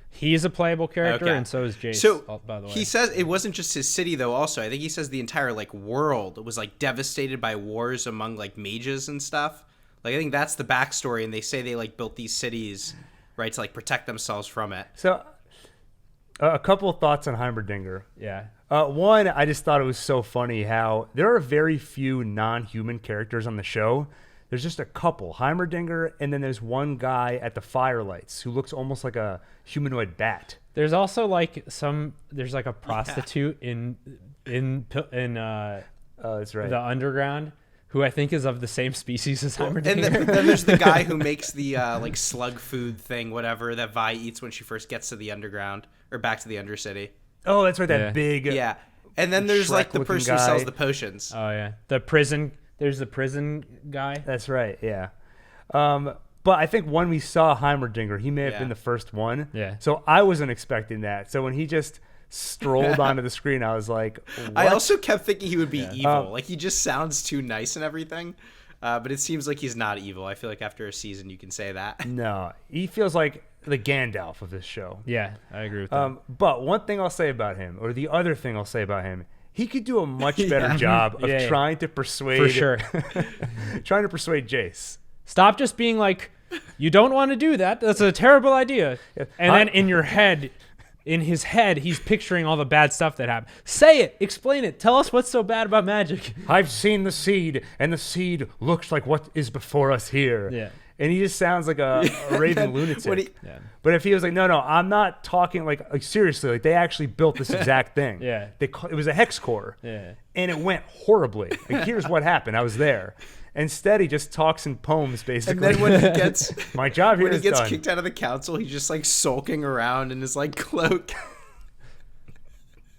He's a playable character, and so is Jace. So by the way, he says it wasn't just his city though. Also, I think he says the entire world was devastated by wars among mages and stuff. I think that's the backstory, and they say they built these cities, right, to protect themselves from it. So, a couple of thoughts on Heimerdinger. Yeah. One, I just thought it was so funny how there are very few non-human characters on the show. There's just a couple, Heimerdinger, and then there's one guy at the firelights who looks almost like a humanoid bat. There's also there's a prostitute in that's right, the underground, who I think is of the same species as Heimerdinger. And then there's the guy who makes the slug food thing, whatever, that Vi eats when she first gets to the underground or back to the Undercity. Oh, that's right, that big. Yeah. And then there's the person who sells the potions. Oh yeah. There's the prison guy. That's right, yeah. But I think when we saw Heimerdinger, he may have been the first one. Yeah. So I wasn't expecting that. So when he just strolled onto the screen, I was like, what? I also kept thinking he would be evil. He just sounds too nice and everything. But it seems like he's not evil. I feel like after a season you can say that. No, he feels like the Gandalf of this show. Yeah, I agree with that. But one thing I'll say about him, or the other thing I'll say about him, he could do a much better job of trying to persuade. For sure. Trying to persuade Jace. Stop just being like, you don't want to do that. That's a terrible idea. And then in his head, he's picturing all the bad stuff that happened. Say it. Explain it. Tell us what's so bad about magic. I've seen the seed, and the seed looks like what is before us here. Yeah. And he just sounds like a raving lunatic. But if he was like, no, I'm not talking like seriously. They actually built this exact thing. Yeah. It was a hex core. Yeah. And it went horribly. Here's what happened. I was there. Instead, he just talks in poems, basically. And then when he gets my job here is done. When he gets kicked out of the council, he's just sulking around in his cloak.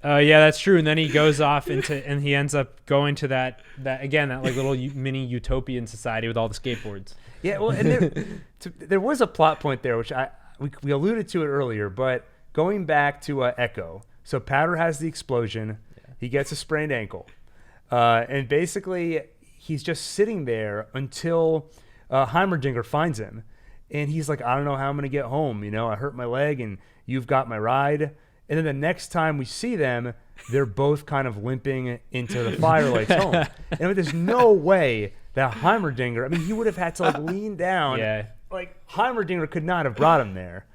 Yeah, that's true. And then he goes off and he ends up going to that little mini utopian society with all the skateboards. Yeah, well, and there was a plot point there, which we alluded to it earlier, but going back to Echo. So Powder has the explosion. Yeah. He gets a sprained ankle. And basically, he's just sitting there until Heimerdinger finds him. And he's like, I don't know how I'm going to get home. I hurt my leg and you've got my ride. And then the next time we see them, they're both kind of limping into the Firelights home. And there's no way that Heimerdinger, he would have had to lean down. Yeah. Heimerdinger could not have brought him there.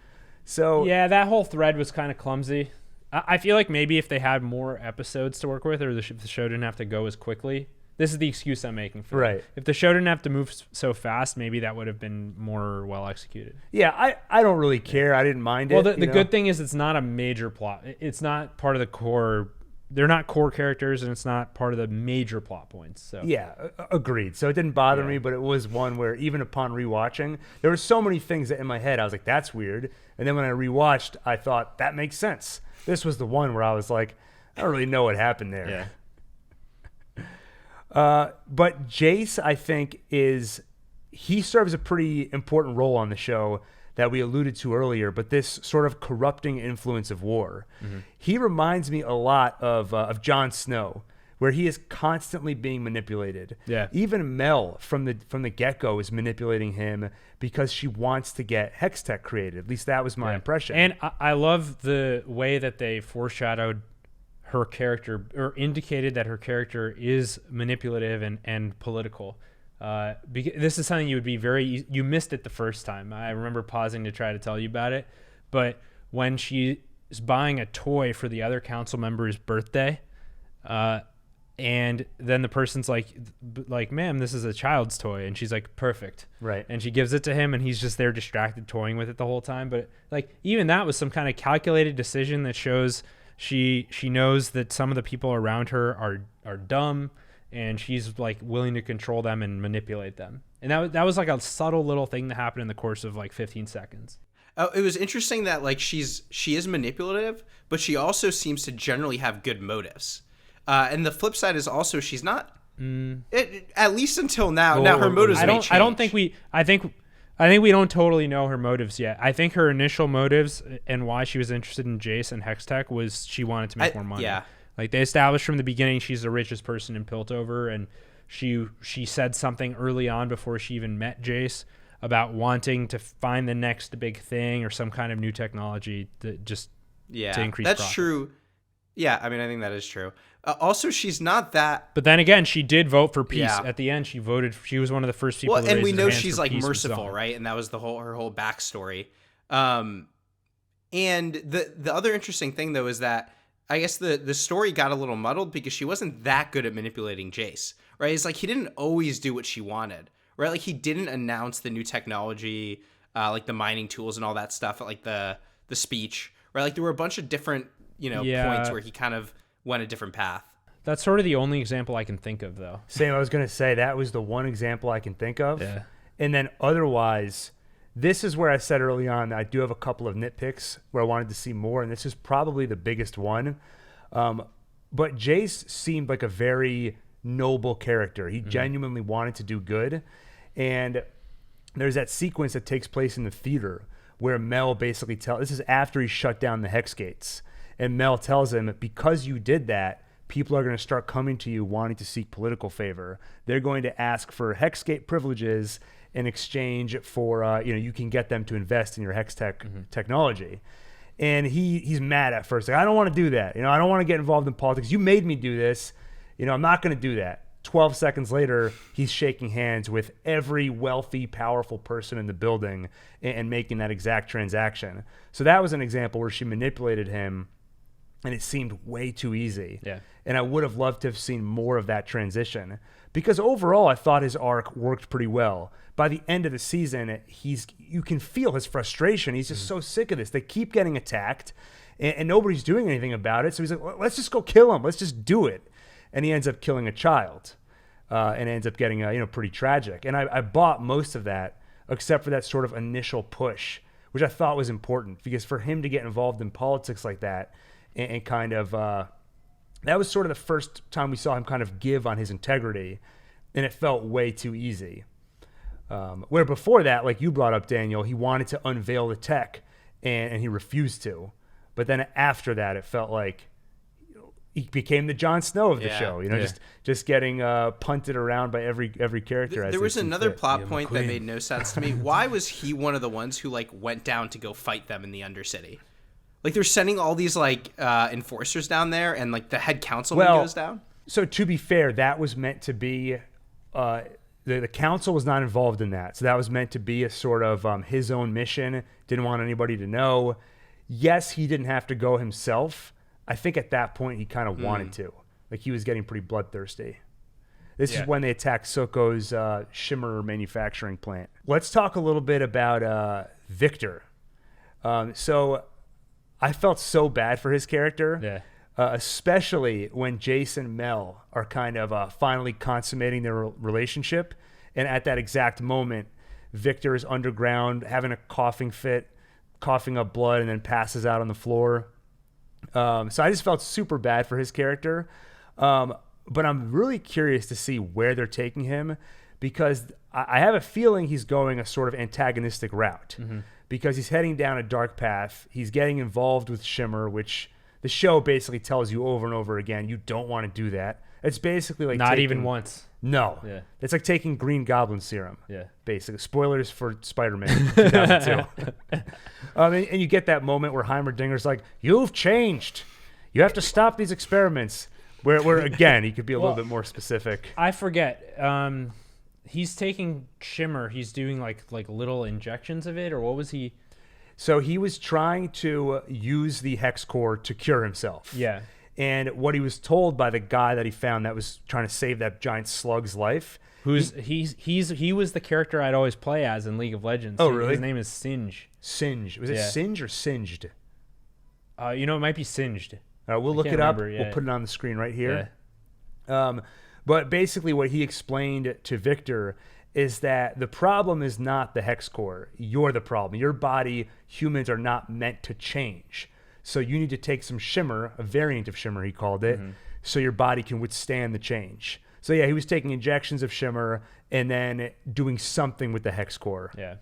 So yeah, that whole thread was kind of clumsy. I feel like maybe if they had more episodes to work with, or if the show didn't have to go as quickly. This is the excuse I'm making for right. Them. If the show didn't have to move so fast, maybe that would have been more well executed. Yeah, I don't really care. I didn't mind it. Well, the good thing is it's not a major plot. It's not part of the core. They're not core characters, and it's not part of the major plot points. So yeah, agreed. So it didn't bother me, but it was one where even upon rewatching, there were so many things that in my head I was like, "That's weird," and then when I rewatched, I thought that makes sense. This was the one where I was like, "I don't really know what happened there." Yeah. But Jace, I think, he serves a pretty important role on the show that we alluded to earlier, but this sort of corrupting influence of war. Mm-hmm. He reminds me a lot of Jon Snow, where he is constantly being manipulated. Yeah. Even Mel from the get-go is manipulating him because she wants to get Hextech created. At least that was my impression. And I love the way that they foreshadowed her character, or indicated that her character is manipulative and political. Because this is something you would be you missed it the first time. I remember pausing to try to tell you about it. But when she is buying a toy for the other council member's birthday, and then the person's like, ma'am, this is a child's toy. And she's like, perfect. Right. And she gives it to him, and he's just there distracted toying with it the whole time. But even that was some kind of calculated decision that shows she knows that some of the people around her are dumb, and she's willing to control them and manipulate them. And that was a subtle little thing that happened in the course of 15 seconds. Oh, it was interesting that she is manipulative, but she also seems to generally have good motives. And the flip side is also she's not. At least until now. Now her motives may change. I think we don't totally know her motives yet. I think her initial motives and why she was interested in Jace and Hextech was she wanted to make more money. Yeah. They established from the beginning she's the richest person in Piltover, and she said something early on before she even met Jace about wanting to find the next big thing or some kind of new technology to increase that's profit. True. Yeah, I think that is true. Also, she's not that. But then again, she did vote for peace. Yeah. At the end, she voted. She was one of the first people. Well, to and raise we their know hands she's for peace merciful, right? And that was her whole backstory. And the other interesting thing though is that I guess the story got a little muddled because she wasn't that good at manipulating Jace, right? It's he didn't always do what she wanted, right? He didn't announce the new technology, the mining tools and all that stuff at the speech, right? There were a bunch of different points where he kind of went a different path. That's sort of the only example I can think of, though. Same, I was going to say that was the one example I can think of. Yeah. And then otherwise, this is where I said early on that I do have a couple of nitpicks where I wanted to see more, and this is probably the biggest one. But Jace seemed like a very noble character. He genuinely wanted to do good. And there's that sequence that takes place in the theater where Mel basically this is after he shut down the Hex Gates. And Mel tells him, because you did that, people are going to start coming to you wanting to seek political favor. They're going to ask for Hexgate privileges in exchange for, you can get them to invest in your Hextech technology. And he's mad at first. I don't want to do that. I don't want to get involved in politics. You made me do this. I'm not going to do that. 12 seconds later, he's shaking hands with every wealthy, powerful person in the building and making that exact transaction. So that was an example where she manipulated him, and it seemed way too easy. Yeah. And I would have loved to have seen more of that transition because overall I thought his arc worked pretty well. By the end of the season, you can feel his frustration. He's just so sick of this. They keep getting attacked, and nobody's doing anything about it. So he's like, well, let's just go kill him. Let's just do it. And he ends up killing a child, and ends up getting pretty tragic. And I bought most of that, except for that sort of initial push, which I thought was important because for him to get involved in politics like that, and kind of that was sort of the first time we saw him kind of give on his integrity, and it felt way too easy. Where before that, like you brought up, Daniel, he wanted to unveil the tech, and he refused to. But then after that, it felt like he became the Jon Snow of the show. Just getting punted around by every character. There was another plot point that made no sense to me. Why was he one of the ones who like went down to go fight them in the Undercity? Like they're sending all these like enforcers down there, and like the head councilman goes down. So to be fair, that was meant to be. The council was not involved in that, so that was meant to be a sort of his own mission. Didn't want anybody to know. Yes, he didn't have to go himself. I think at that point he kind of wanted to. Like he was getting pretty bloodthirsty. This is when they attacked Soko's Shimmer manufacturing plant. Let's talk a little bit about Victor. So I felt so bad for his character, especially when Jace and Mel are kind of finally consummating their relationship. And at that exact moment, Victor is underground, having a coughing fit, coughing up blood, and then passes out on the floor. So I just felt super bad for his character. But I'm really curious to see where they're taking him, because I have a feeling he's going a sort of antagonistic route, because he's heading down a dark path. He's getting involved with Shimmer, which the show basically tells you over and over again, you don't want to do that. It's basically like not even once. No. Yeah. It's like taking Green Goblin serum. Yeah. Basically. Spoilers for Spider-Man 2002. And you get that moment where Heimerdinger's like, you've changed. You have to stop these experiments. Where again, he could be a little bit more specific. I forget. He's taking Shimmer. He's doing like little injections of it, or what was he? So he was trying to use the hex core to cure himself. Yeah. And what he was told by the guy that he found that was trying to save that giant slug's life. He was the character I'd always play as in League of Legends. Oh, really? His name is Singe. Singe. Was it Singe or Singed? It might be Singed. We'll look it up. Remember, We'll put it on the screen right here. Yeah. But basically what he explained to Victor is that the problem is not the hex core. You're the problem. Your body, humans are not meant to change. So you need to take some Shimmer, a variant of Shimmer he called it, so your body can withstand the change. So yeah, he was taking injections of Shimmer and then doing something with the hex core. Yeah.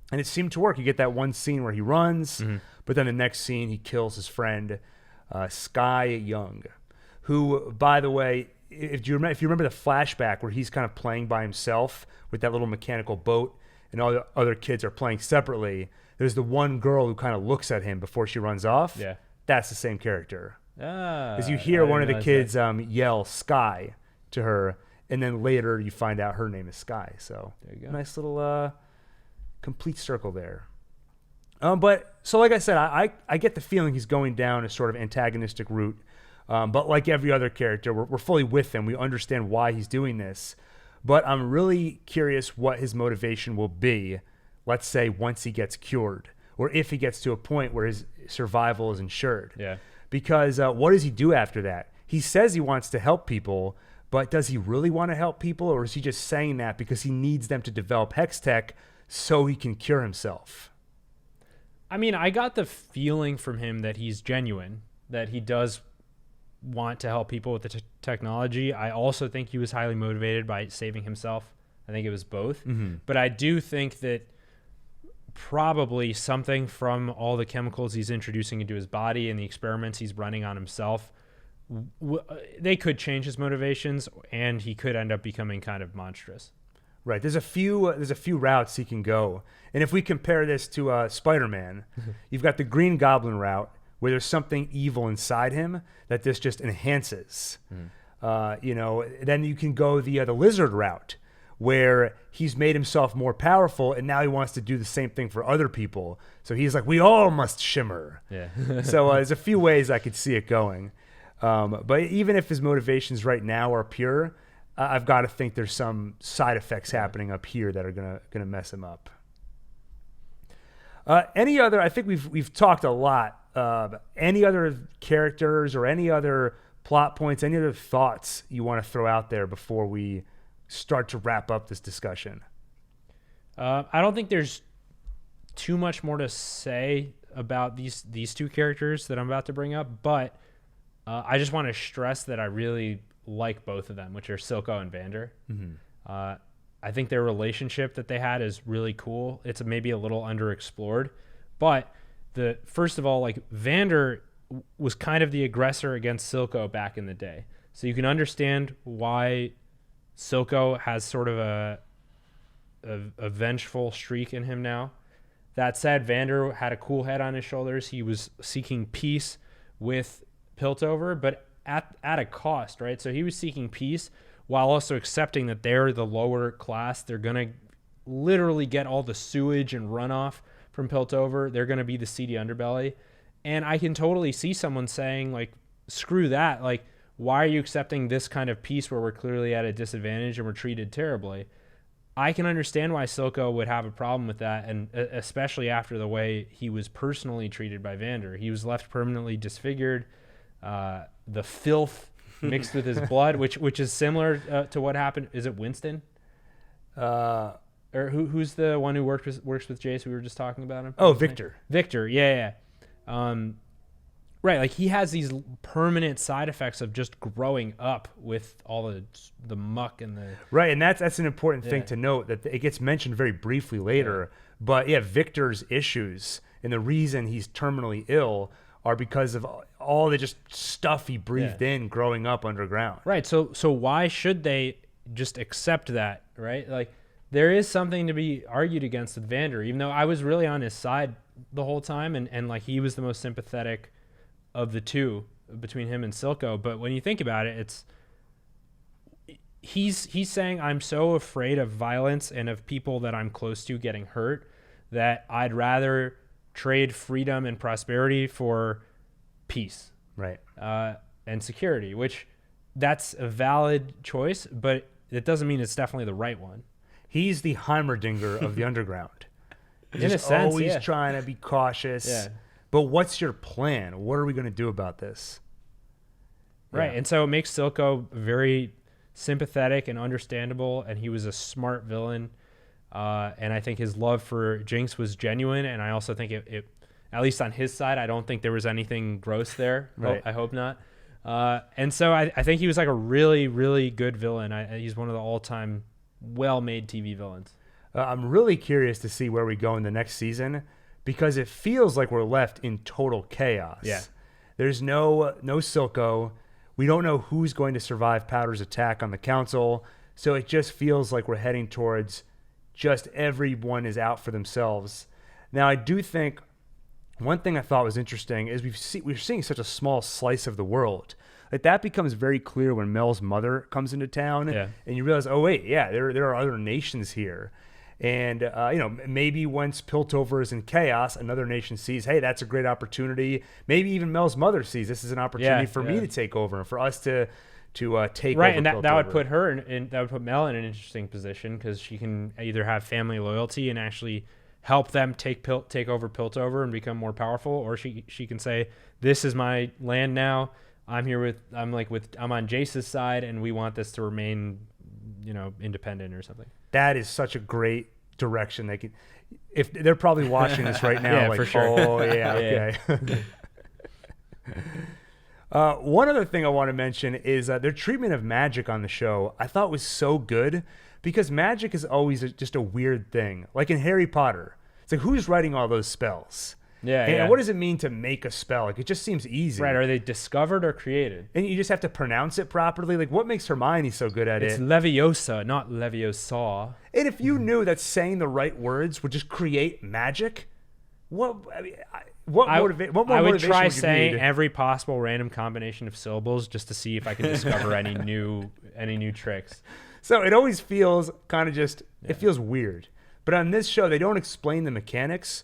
And it seemed to work. You get that one scene where he runs, but then the next scene he kills his friend, Sky Young, who, by the way, if you remember the flashback where he's kind of playing by himself with that little mechanical boat and all the other kids are playing separately, there's the one girl who kind of looks at him before she runs off. Yeah. That's the same character. As you hear one of the kids yell Sky to her, and then later you find out her name is Sky. So there you go. Nice little complete circle there. But so like I said, I get the feeling he's going down a sort of antagonistic route. But like every other character, we're fully with him. We understand why he's doing this. But I'm really curious what his motivation will be, let's say, once he gets cured, or if he gets to a point where his survival is ensured. Yeah. Because what does he do after that? He says he wants to help people, but does he really want to help people, or is he just saying that because he needs them to develop hex tech so he can cure himself? I mean, I got the feeling from him that he's genuine, that he does want to help people with the technology. I also think he was highly motivated by saving himself. I think it was both. But I do think that probably something from all the chemicals he's introducing into his body and the experiments he's running on himself, they could change his motivations, and he could end up becoming kind of monstrous. Right. There's a few routes he can go. And if we compare this to Spider-Man, you've got the Green Goblin route, where there's something evil inside him that this just enhances. Then you can go the Lizard route, where he's made himself more powerful, and now he wants to do the same thing for other people. So he's like, we all must shimmer. Yeah. So there's a few ways I could see it going. But even if his motivations right now are pure, I've got to think there's some side effects happening up here that are gonna mess him up. Any other? I think we've talked a lot. Any other characters or any other plot points? Any other thoughts you want to throw out there before we start to wrap up this discussion? I don't think there's too much more to say about these two characters that I'm about to bring up, but I just want to stress that I really like both of them, which are Silco and Vander. I think their relationship that they had is really cool. It's maybe a little underexplored, but first of all, like Vander was kind of the aggressor against Silco back in the day. So you can understand why Silco has sort of a vengeful streak in him now. That said, Vander had a cool head on his shoulders. He was seeking peace with Piltover, but at a cost, right? So he was seeking peace while also accepting that they're the lower class. They're going to literally get all the sewage and runoff from Piltover. They're going to be the seedy underbelly. And I can totally see someone saying, like, screw that. Like, why are you accepting this kind of peace where we're clearly at a disadvantage and we're treated terribly? I can understand why Silco would have a problem with that, and especially after the way he was personally treated by Vander. He was left permanently disfigured. The filth mixed with his blood, which is similar to what happened. Is it Winston? Or who's the one who works with Jace? We were just talking about him. Oh, Victor. Victor, yeah. Right, like he has these permanent side effects of just growing up with all the muck and the right, and that's an important thing to note, that it gets mentioned very briefly later. But yeah, Victor's issues and the reason he's terminally ill are because of all the just stuff he breathed in growing up underground. Right. So why should they just accept that? Right. Like there is something to be argued against with Vander, even though I was really on his side the whole time, and like he was the most sympathetic of the two between him and Silco. But when you think about it, he's saying, I'm so afraid of violence and of people that I'm close to getting hurt that I'd rather trade freedom and prosperity for peace, right, and security, which that's a valid choice, but it doesn't mean it's definitely the right one. He's the Heimerdinger of the underground. He's in a sense, always trying to be cautious. Yeah. But what's your plan? What are we going to do about this? Right. Yeah. And so it makes Silco very sympathetic and understandable, and he was a smart villain. And I think his love for Jinx was genuine, and I also think it at least on his side, I don't think there was anything gross there. Right. I hope not. And so I think he was like a really, really good villain. He's one of the all-time well-made TV villains. I'm really curious to see where we go in the next season, because it feels like we're left in total chaos. Yeah. There's no Silco. We don't know who's going to survive Powder's attack on the council. So it just feels like we're heading towards just everyone is out for themselves. Now, I do think one thing I thought was interesting is we're seeing such a small slice of the world. Like that becomes very clear when Mel's mother comes into town, and you realize, oh wait, yeah, there are other nations here. And, maybe once Piltover is in chaos, another nation sees, hey, that's a great opportunity. Maybe even Mel's mother sees this is an opportunity for me to take over and for us to take over Piltover. Right, and that would put her that would put Mel in an interesting position, because she can either have family loyalty and actually help them take over Piltover and become more powerful, or she can say, this is my land now. I'm on Jace's side, and we want this to remain, independent or something. That is such a great direction. They could, if they're probably watching this right now, yeah, like, for sure. Oh yeah, okay. One other thing I want to mention is their treatment of magic on the show. I thought was so good, because magic is always just a weird thing. Like in Harry Potter, it's like, who's writing all those spells? And what does it mean to make a spell? Like, it just seems easy. Right. Are they discovered or created? And you just have to pronounce it properly. Like, what makes Hermione so good at it? It's Leviosa, not Leviosa. And if you knew that saying the right words would just create magic, what more motivation would try would you saying need? every possible random combination of syllables just to see if I can discover any new tricks. So it always feels kind of just, it feels weird. But on this show, they don't explain the mechanics,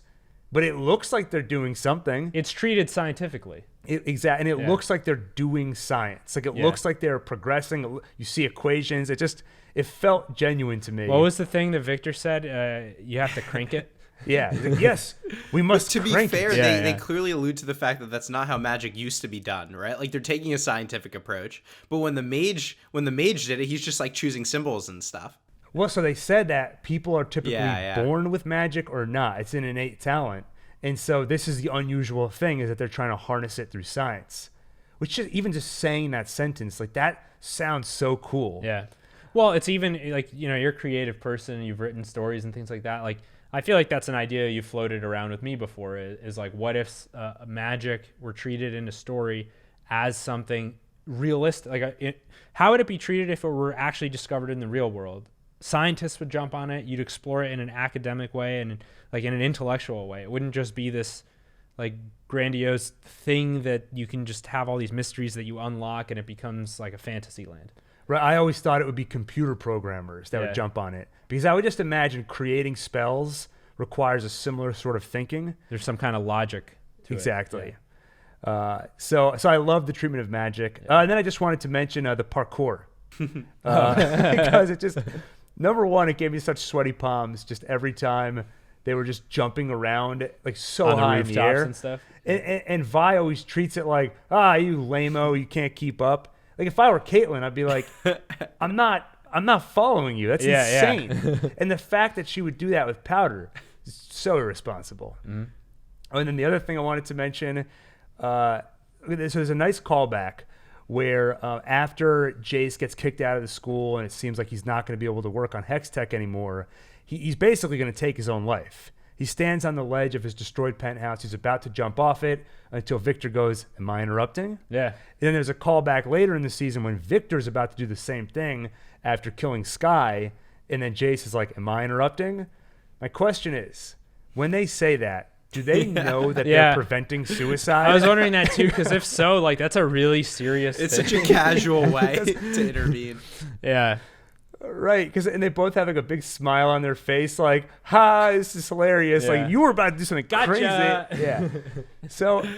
but it looks like they're doing something. It's treated scientifically. Exactly. And it looks like they're doing science. Like, it looks like they're progressing. You see equations. It felt genuine to me. What was the thing that Victor said? You have to crank it? Yeah. Like, yes, we must to be crank fair, it. they clearly allude to the fact that that's not how magic used to be done, right? Like, they're taking a scientific approach. But when the mage did it, he's just like choosing symbols and stuff. Well, so they said that people are typically born with magic or not. It's an innate talent. And so this is the unusual thing, is that they're trying to harness it through science. Which is, even just saying that sentence, like, that sounds so cool. Yeah. Well, it's even like, you're a creative person, you've written stories and things like that. Like, I feel like that's an idea you floated around with me before. Is like, what if magic were treated in a story as something realistic? Like, how would it be treated if it were actually discovered in the real world? Scientists would jump on it. You'd explore it in an academic way and like in an intellectual way. It wouldn't just be this like grandiose thing that you can just have all these mysteries that you unlock and it becomes like a fantasy land. Right. I always thought it would be computer programmers that would jump on it, because I would just imagine creating spells requires a similar sort of thinking. There's some kind of logic to exactly. it. So I love the treatment of magic. And then I just wanted to mention the parkour. Because it just, number one, it gave me such sweaty palms just every time they were just jumping around like so On the high in the rooftops air. and stuff. And Vi always treats it like, you lame-o, you can't keep up. Like if I were Caitlyn, I'd be like, I'm not following you. That's insane. Yeah. And the fact that she would do that with Powder is so irresponsible. Mm-hmm. Oh, and then the other thing I wanted to mention, so there's a nice callback where after Jace gets kicked out of the school and it seems like he's not going to be able to work on Hex Tech anymore, he's basically going to take his own life. He stands on the ledge of his destroyed penthouse. He's about to jump off it until Victor goes, "Am I interrupting?" Yeah. And then there's a callback later in the season when Victor's about to do the same thing after killing Sky, and then Jace is like, "Am I interrupting?" My question is, when they say that, do they know that they're preventing suicide? I was wondering that too, because if so, like that's a really serious It's thing. such a casual way to intervene. Yeah. Right, and they both have like a big smile on their face, like, "Ha, this is hilarious!" Yeah. Like you were about to do something Gotcha. crazy. Yeah. So,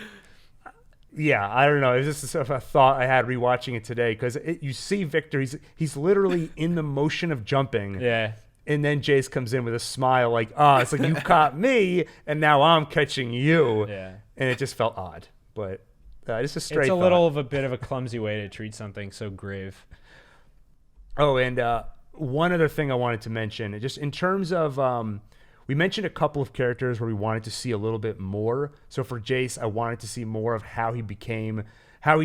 yeah, I don't know. It's just sort of a thought I had rewatching it today, because you see Victor, he's literally in the motion of jumping. Yeah. And then Jace comes in with a smile, like, it's like you caught me, and now I'm catching you. Yeah. And it just felt odd, but just a straight. It's a thought. little of a bit of a clumsy way to treat something so grave. Oh, and one other thing I wanted to mention, just in terms of, we mentioned a couple of characters where we wanted to see a little bit more. So for Jace, I wanted to see more of how he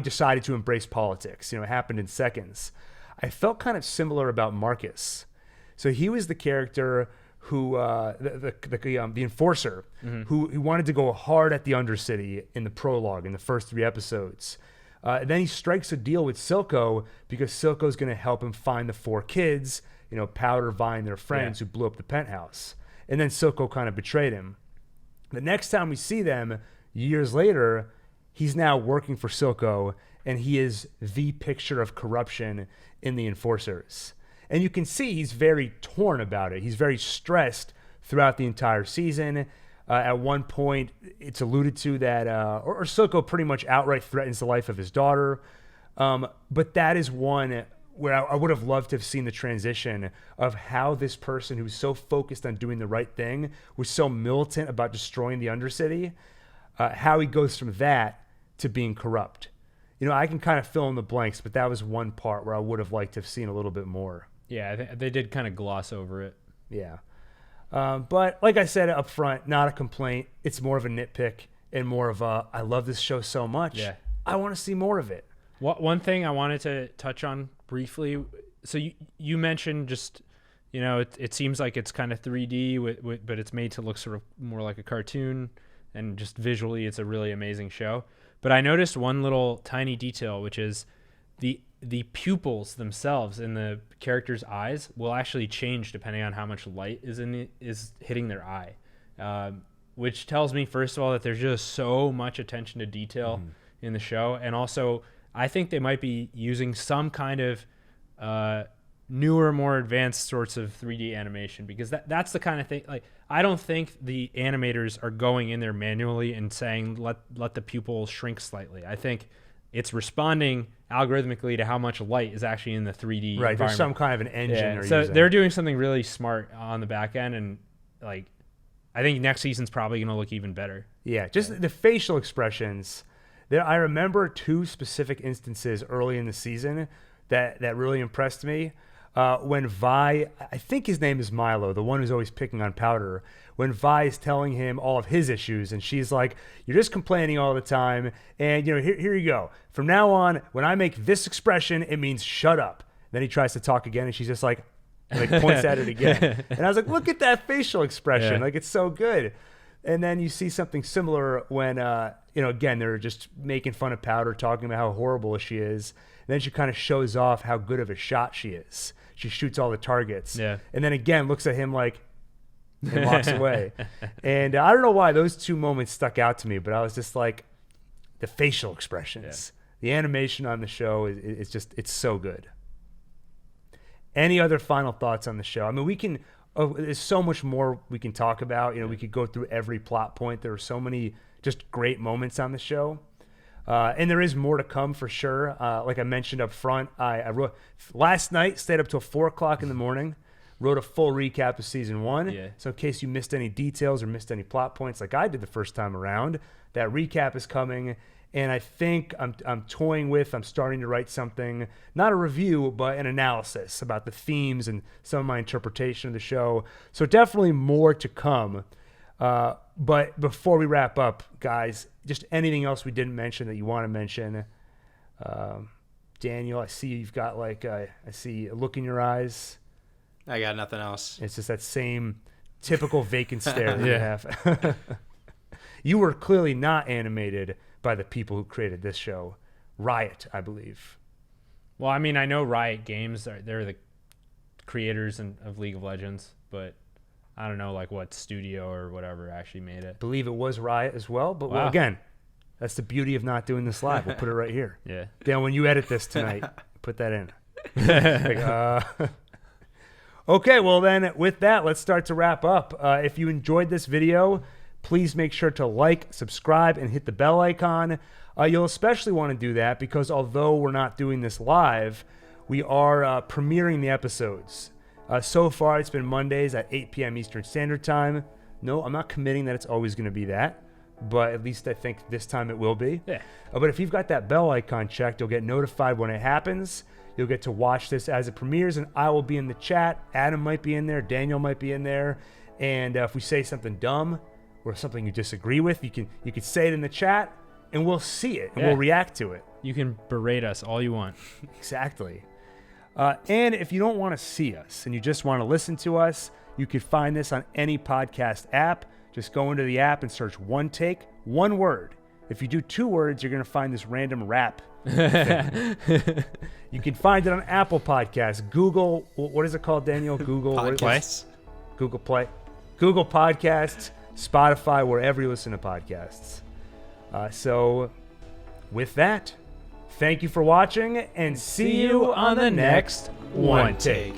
decided to embrace politics. It happened in seconds. I felt kind of similar about Marcus. So he was the character who, the enforcer, who wanted to go hard at the Undercity in the prologue in the first 3 episodes. Then he strikes a deal with Silco because Silco's going to help him find the 4 kids, Powder, Vi, and their friends who blew up the penthouse. And then Silco kind of betrayed him. The next time we see them, years later, he's now working for Silco, and he is the picture of corruption in the Enforcers. And you can see he's very torn about it. He's very stressed throughout the entire season. At one point, it's alluded to that, or Silco pretty much outright threatens the life of his daughter. But that is one where I would have loved to have seen the transition of how this person who was so focused on doing the right thing was so militant about destroying the Undercity, how he goes from that to being corrupt. I can kind of fill in the blanks, but that was one part where I would have liked to have seen a little bit more. Yeah, they did kind of gloss over it. Yeah. But like I said up front, not a complaint. It's more of a nitpick and more of a, I love this show so much. Yeah. I want to see more of it. One thing I wanted to touch on briefly. So you mentioned just, it seems like it's kind of 3D, but it's made to look sort of more like a cartoon, and just visually it's a really amazing show. But I noticed one little tiny detail, which is the pupils themselves in the characters' eyes will actually change depending on how much light is hitting their eye, which tells me, first of all, that there's just so much attention to detail in the show, and also I think they might be using some kind of newer, more advanced sorts of 3D animation, because that's the kind of thing. Like, I don't think the animators are going in there manually and saying let the pupils shrink slightly. I think it's responding algorithmically to how much light is actually in the 3D Right, environment. there's some kind of an engine. Yeah. They're So using. they're doing something really smart on the back end, and like I think next season's probably going to look even better. Yeah, just the facial expressions. I remember 2 specific instances early in the season that really impressed me. When Vi, I think his name is Milo, the one who's always picking on Powder, when Vi is telling him all of his issues, and she's like, "You're just complaining all the time, and here you go. From now on, when I make this expression, it means shut up." Then he tries to talk again, and she's just like, And, like, points at it again. And I was like, look at that facial expression. Yeah. Like, it's so good. And then you see something similar when, again, they're just making fun of Powder, talking about how horrible she is. And then she kind of shows off how good of a shot she is. She shoots all the targets. Yeah. And then again, looks at him like, and walks away. And I don't know why those two moments stuck out to me, but I was just like, the facial expressions, the animation on the show it's so good. Any other final thoughts on the show? I mean, there's so much more we can talk about. We could go through every plot point. There are so many just great moments on the show. And there is more to come for sure. Like I mentioned up front, I wrote last night, stayed up till 4:00 in the morning, wrote a full recap of season 1. Yeah. So in case you missed any details or missed any plot points like I did the first time around, that recap is coming. And I think I'm starting to write something, not a review, but an analysis about the themes and some of my interpretation of the show. So definitely more to come. But before we wrap up, guys, just anything else we didn't mention that you want to mention? Daniel, I see you've got I see a look in your eyes. I got nothing else. It's just that same typical vacant stare that you Yeah. have. You were clearly not animated by the people who created this show. Riot, I believe. Well, I mean, I know Riot Games, they're the creators of League of Legends, but I don't know what studio or whatever actually made it. I believe it was Riot as well, but Wow. again, that's the beauty of not doing this live. We'll put it right here. Yeah. Dan, when you edit this tonight, put that in. Okay, well then, with that, let's start to wrap up. If you enjoyed this video, please make sure to like, subscribe, and hit the bell icon. You'll especially want to do that because although we're not doing this live, we are premiering the episodes. So far, it's been Mondays at 8 p.m. Eastern Standard Time. No, I'm not committing that it's always going to be that, but at least I think this time it will be. Yeah. But if you've got that bell icon checked, you'll get notified when it happens. You'll get to watch this as it premieres, and I will be in the chat. Adam might be in there. Daniel might be in there. And if we say something dumb or something you disagree with, you can say it in the chat, and we'll see it, and we'll react to it. You can berate us all you want. Exactly. And if you don't want to see us and you just want to listen to us, you can find this on any podcast app. Just go into the app and search OneTake, one word. If you do 2 words, you're going to find this random rap thing. You can find it on Apple Podcasts, Google, what is it called, Daniel? Google Podcasts. Google Play, Google Podcasts, Spotify, wherever you listen to podcasts. So with that, thank you for watching, and see you on the next One Take.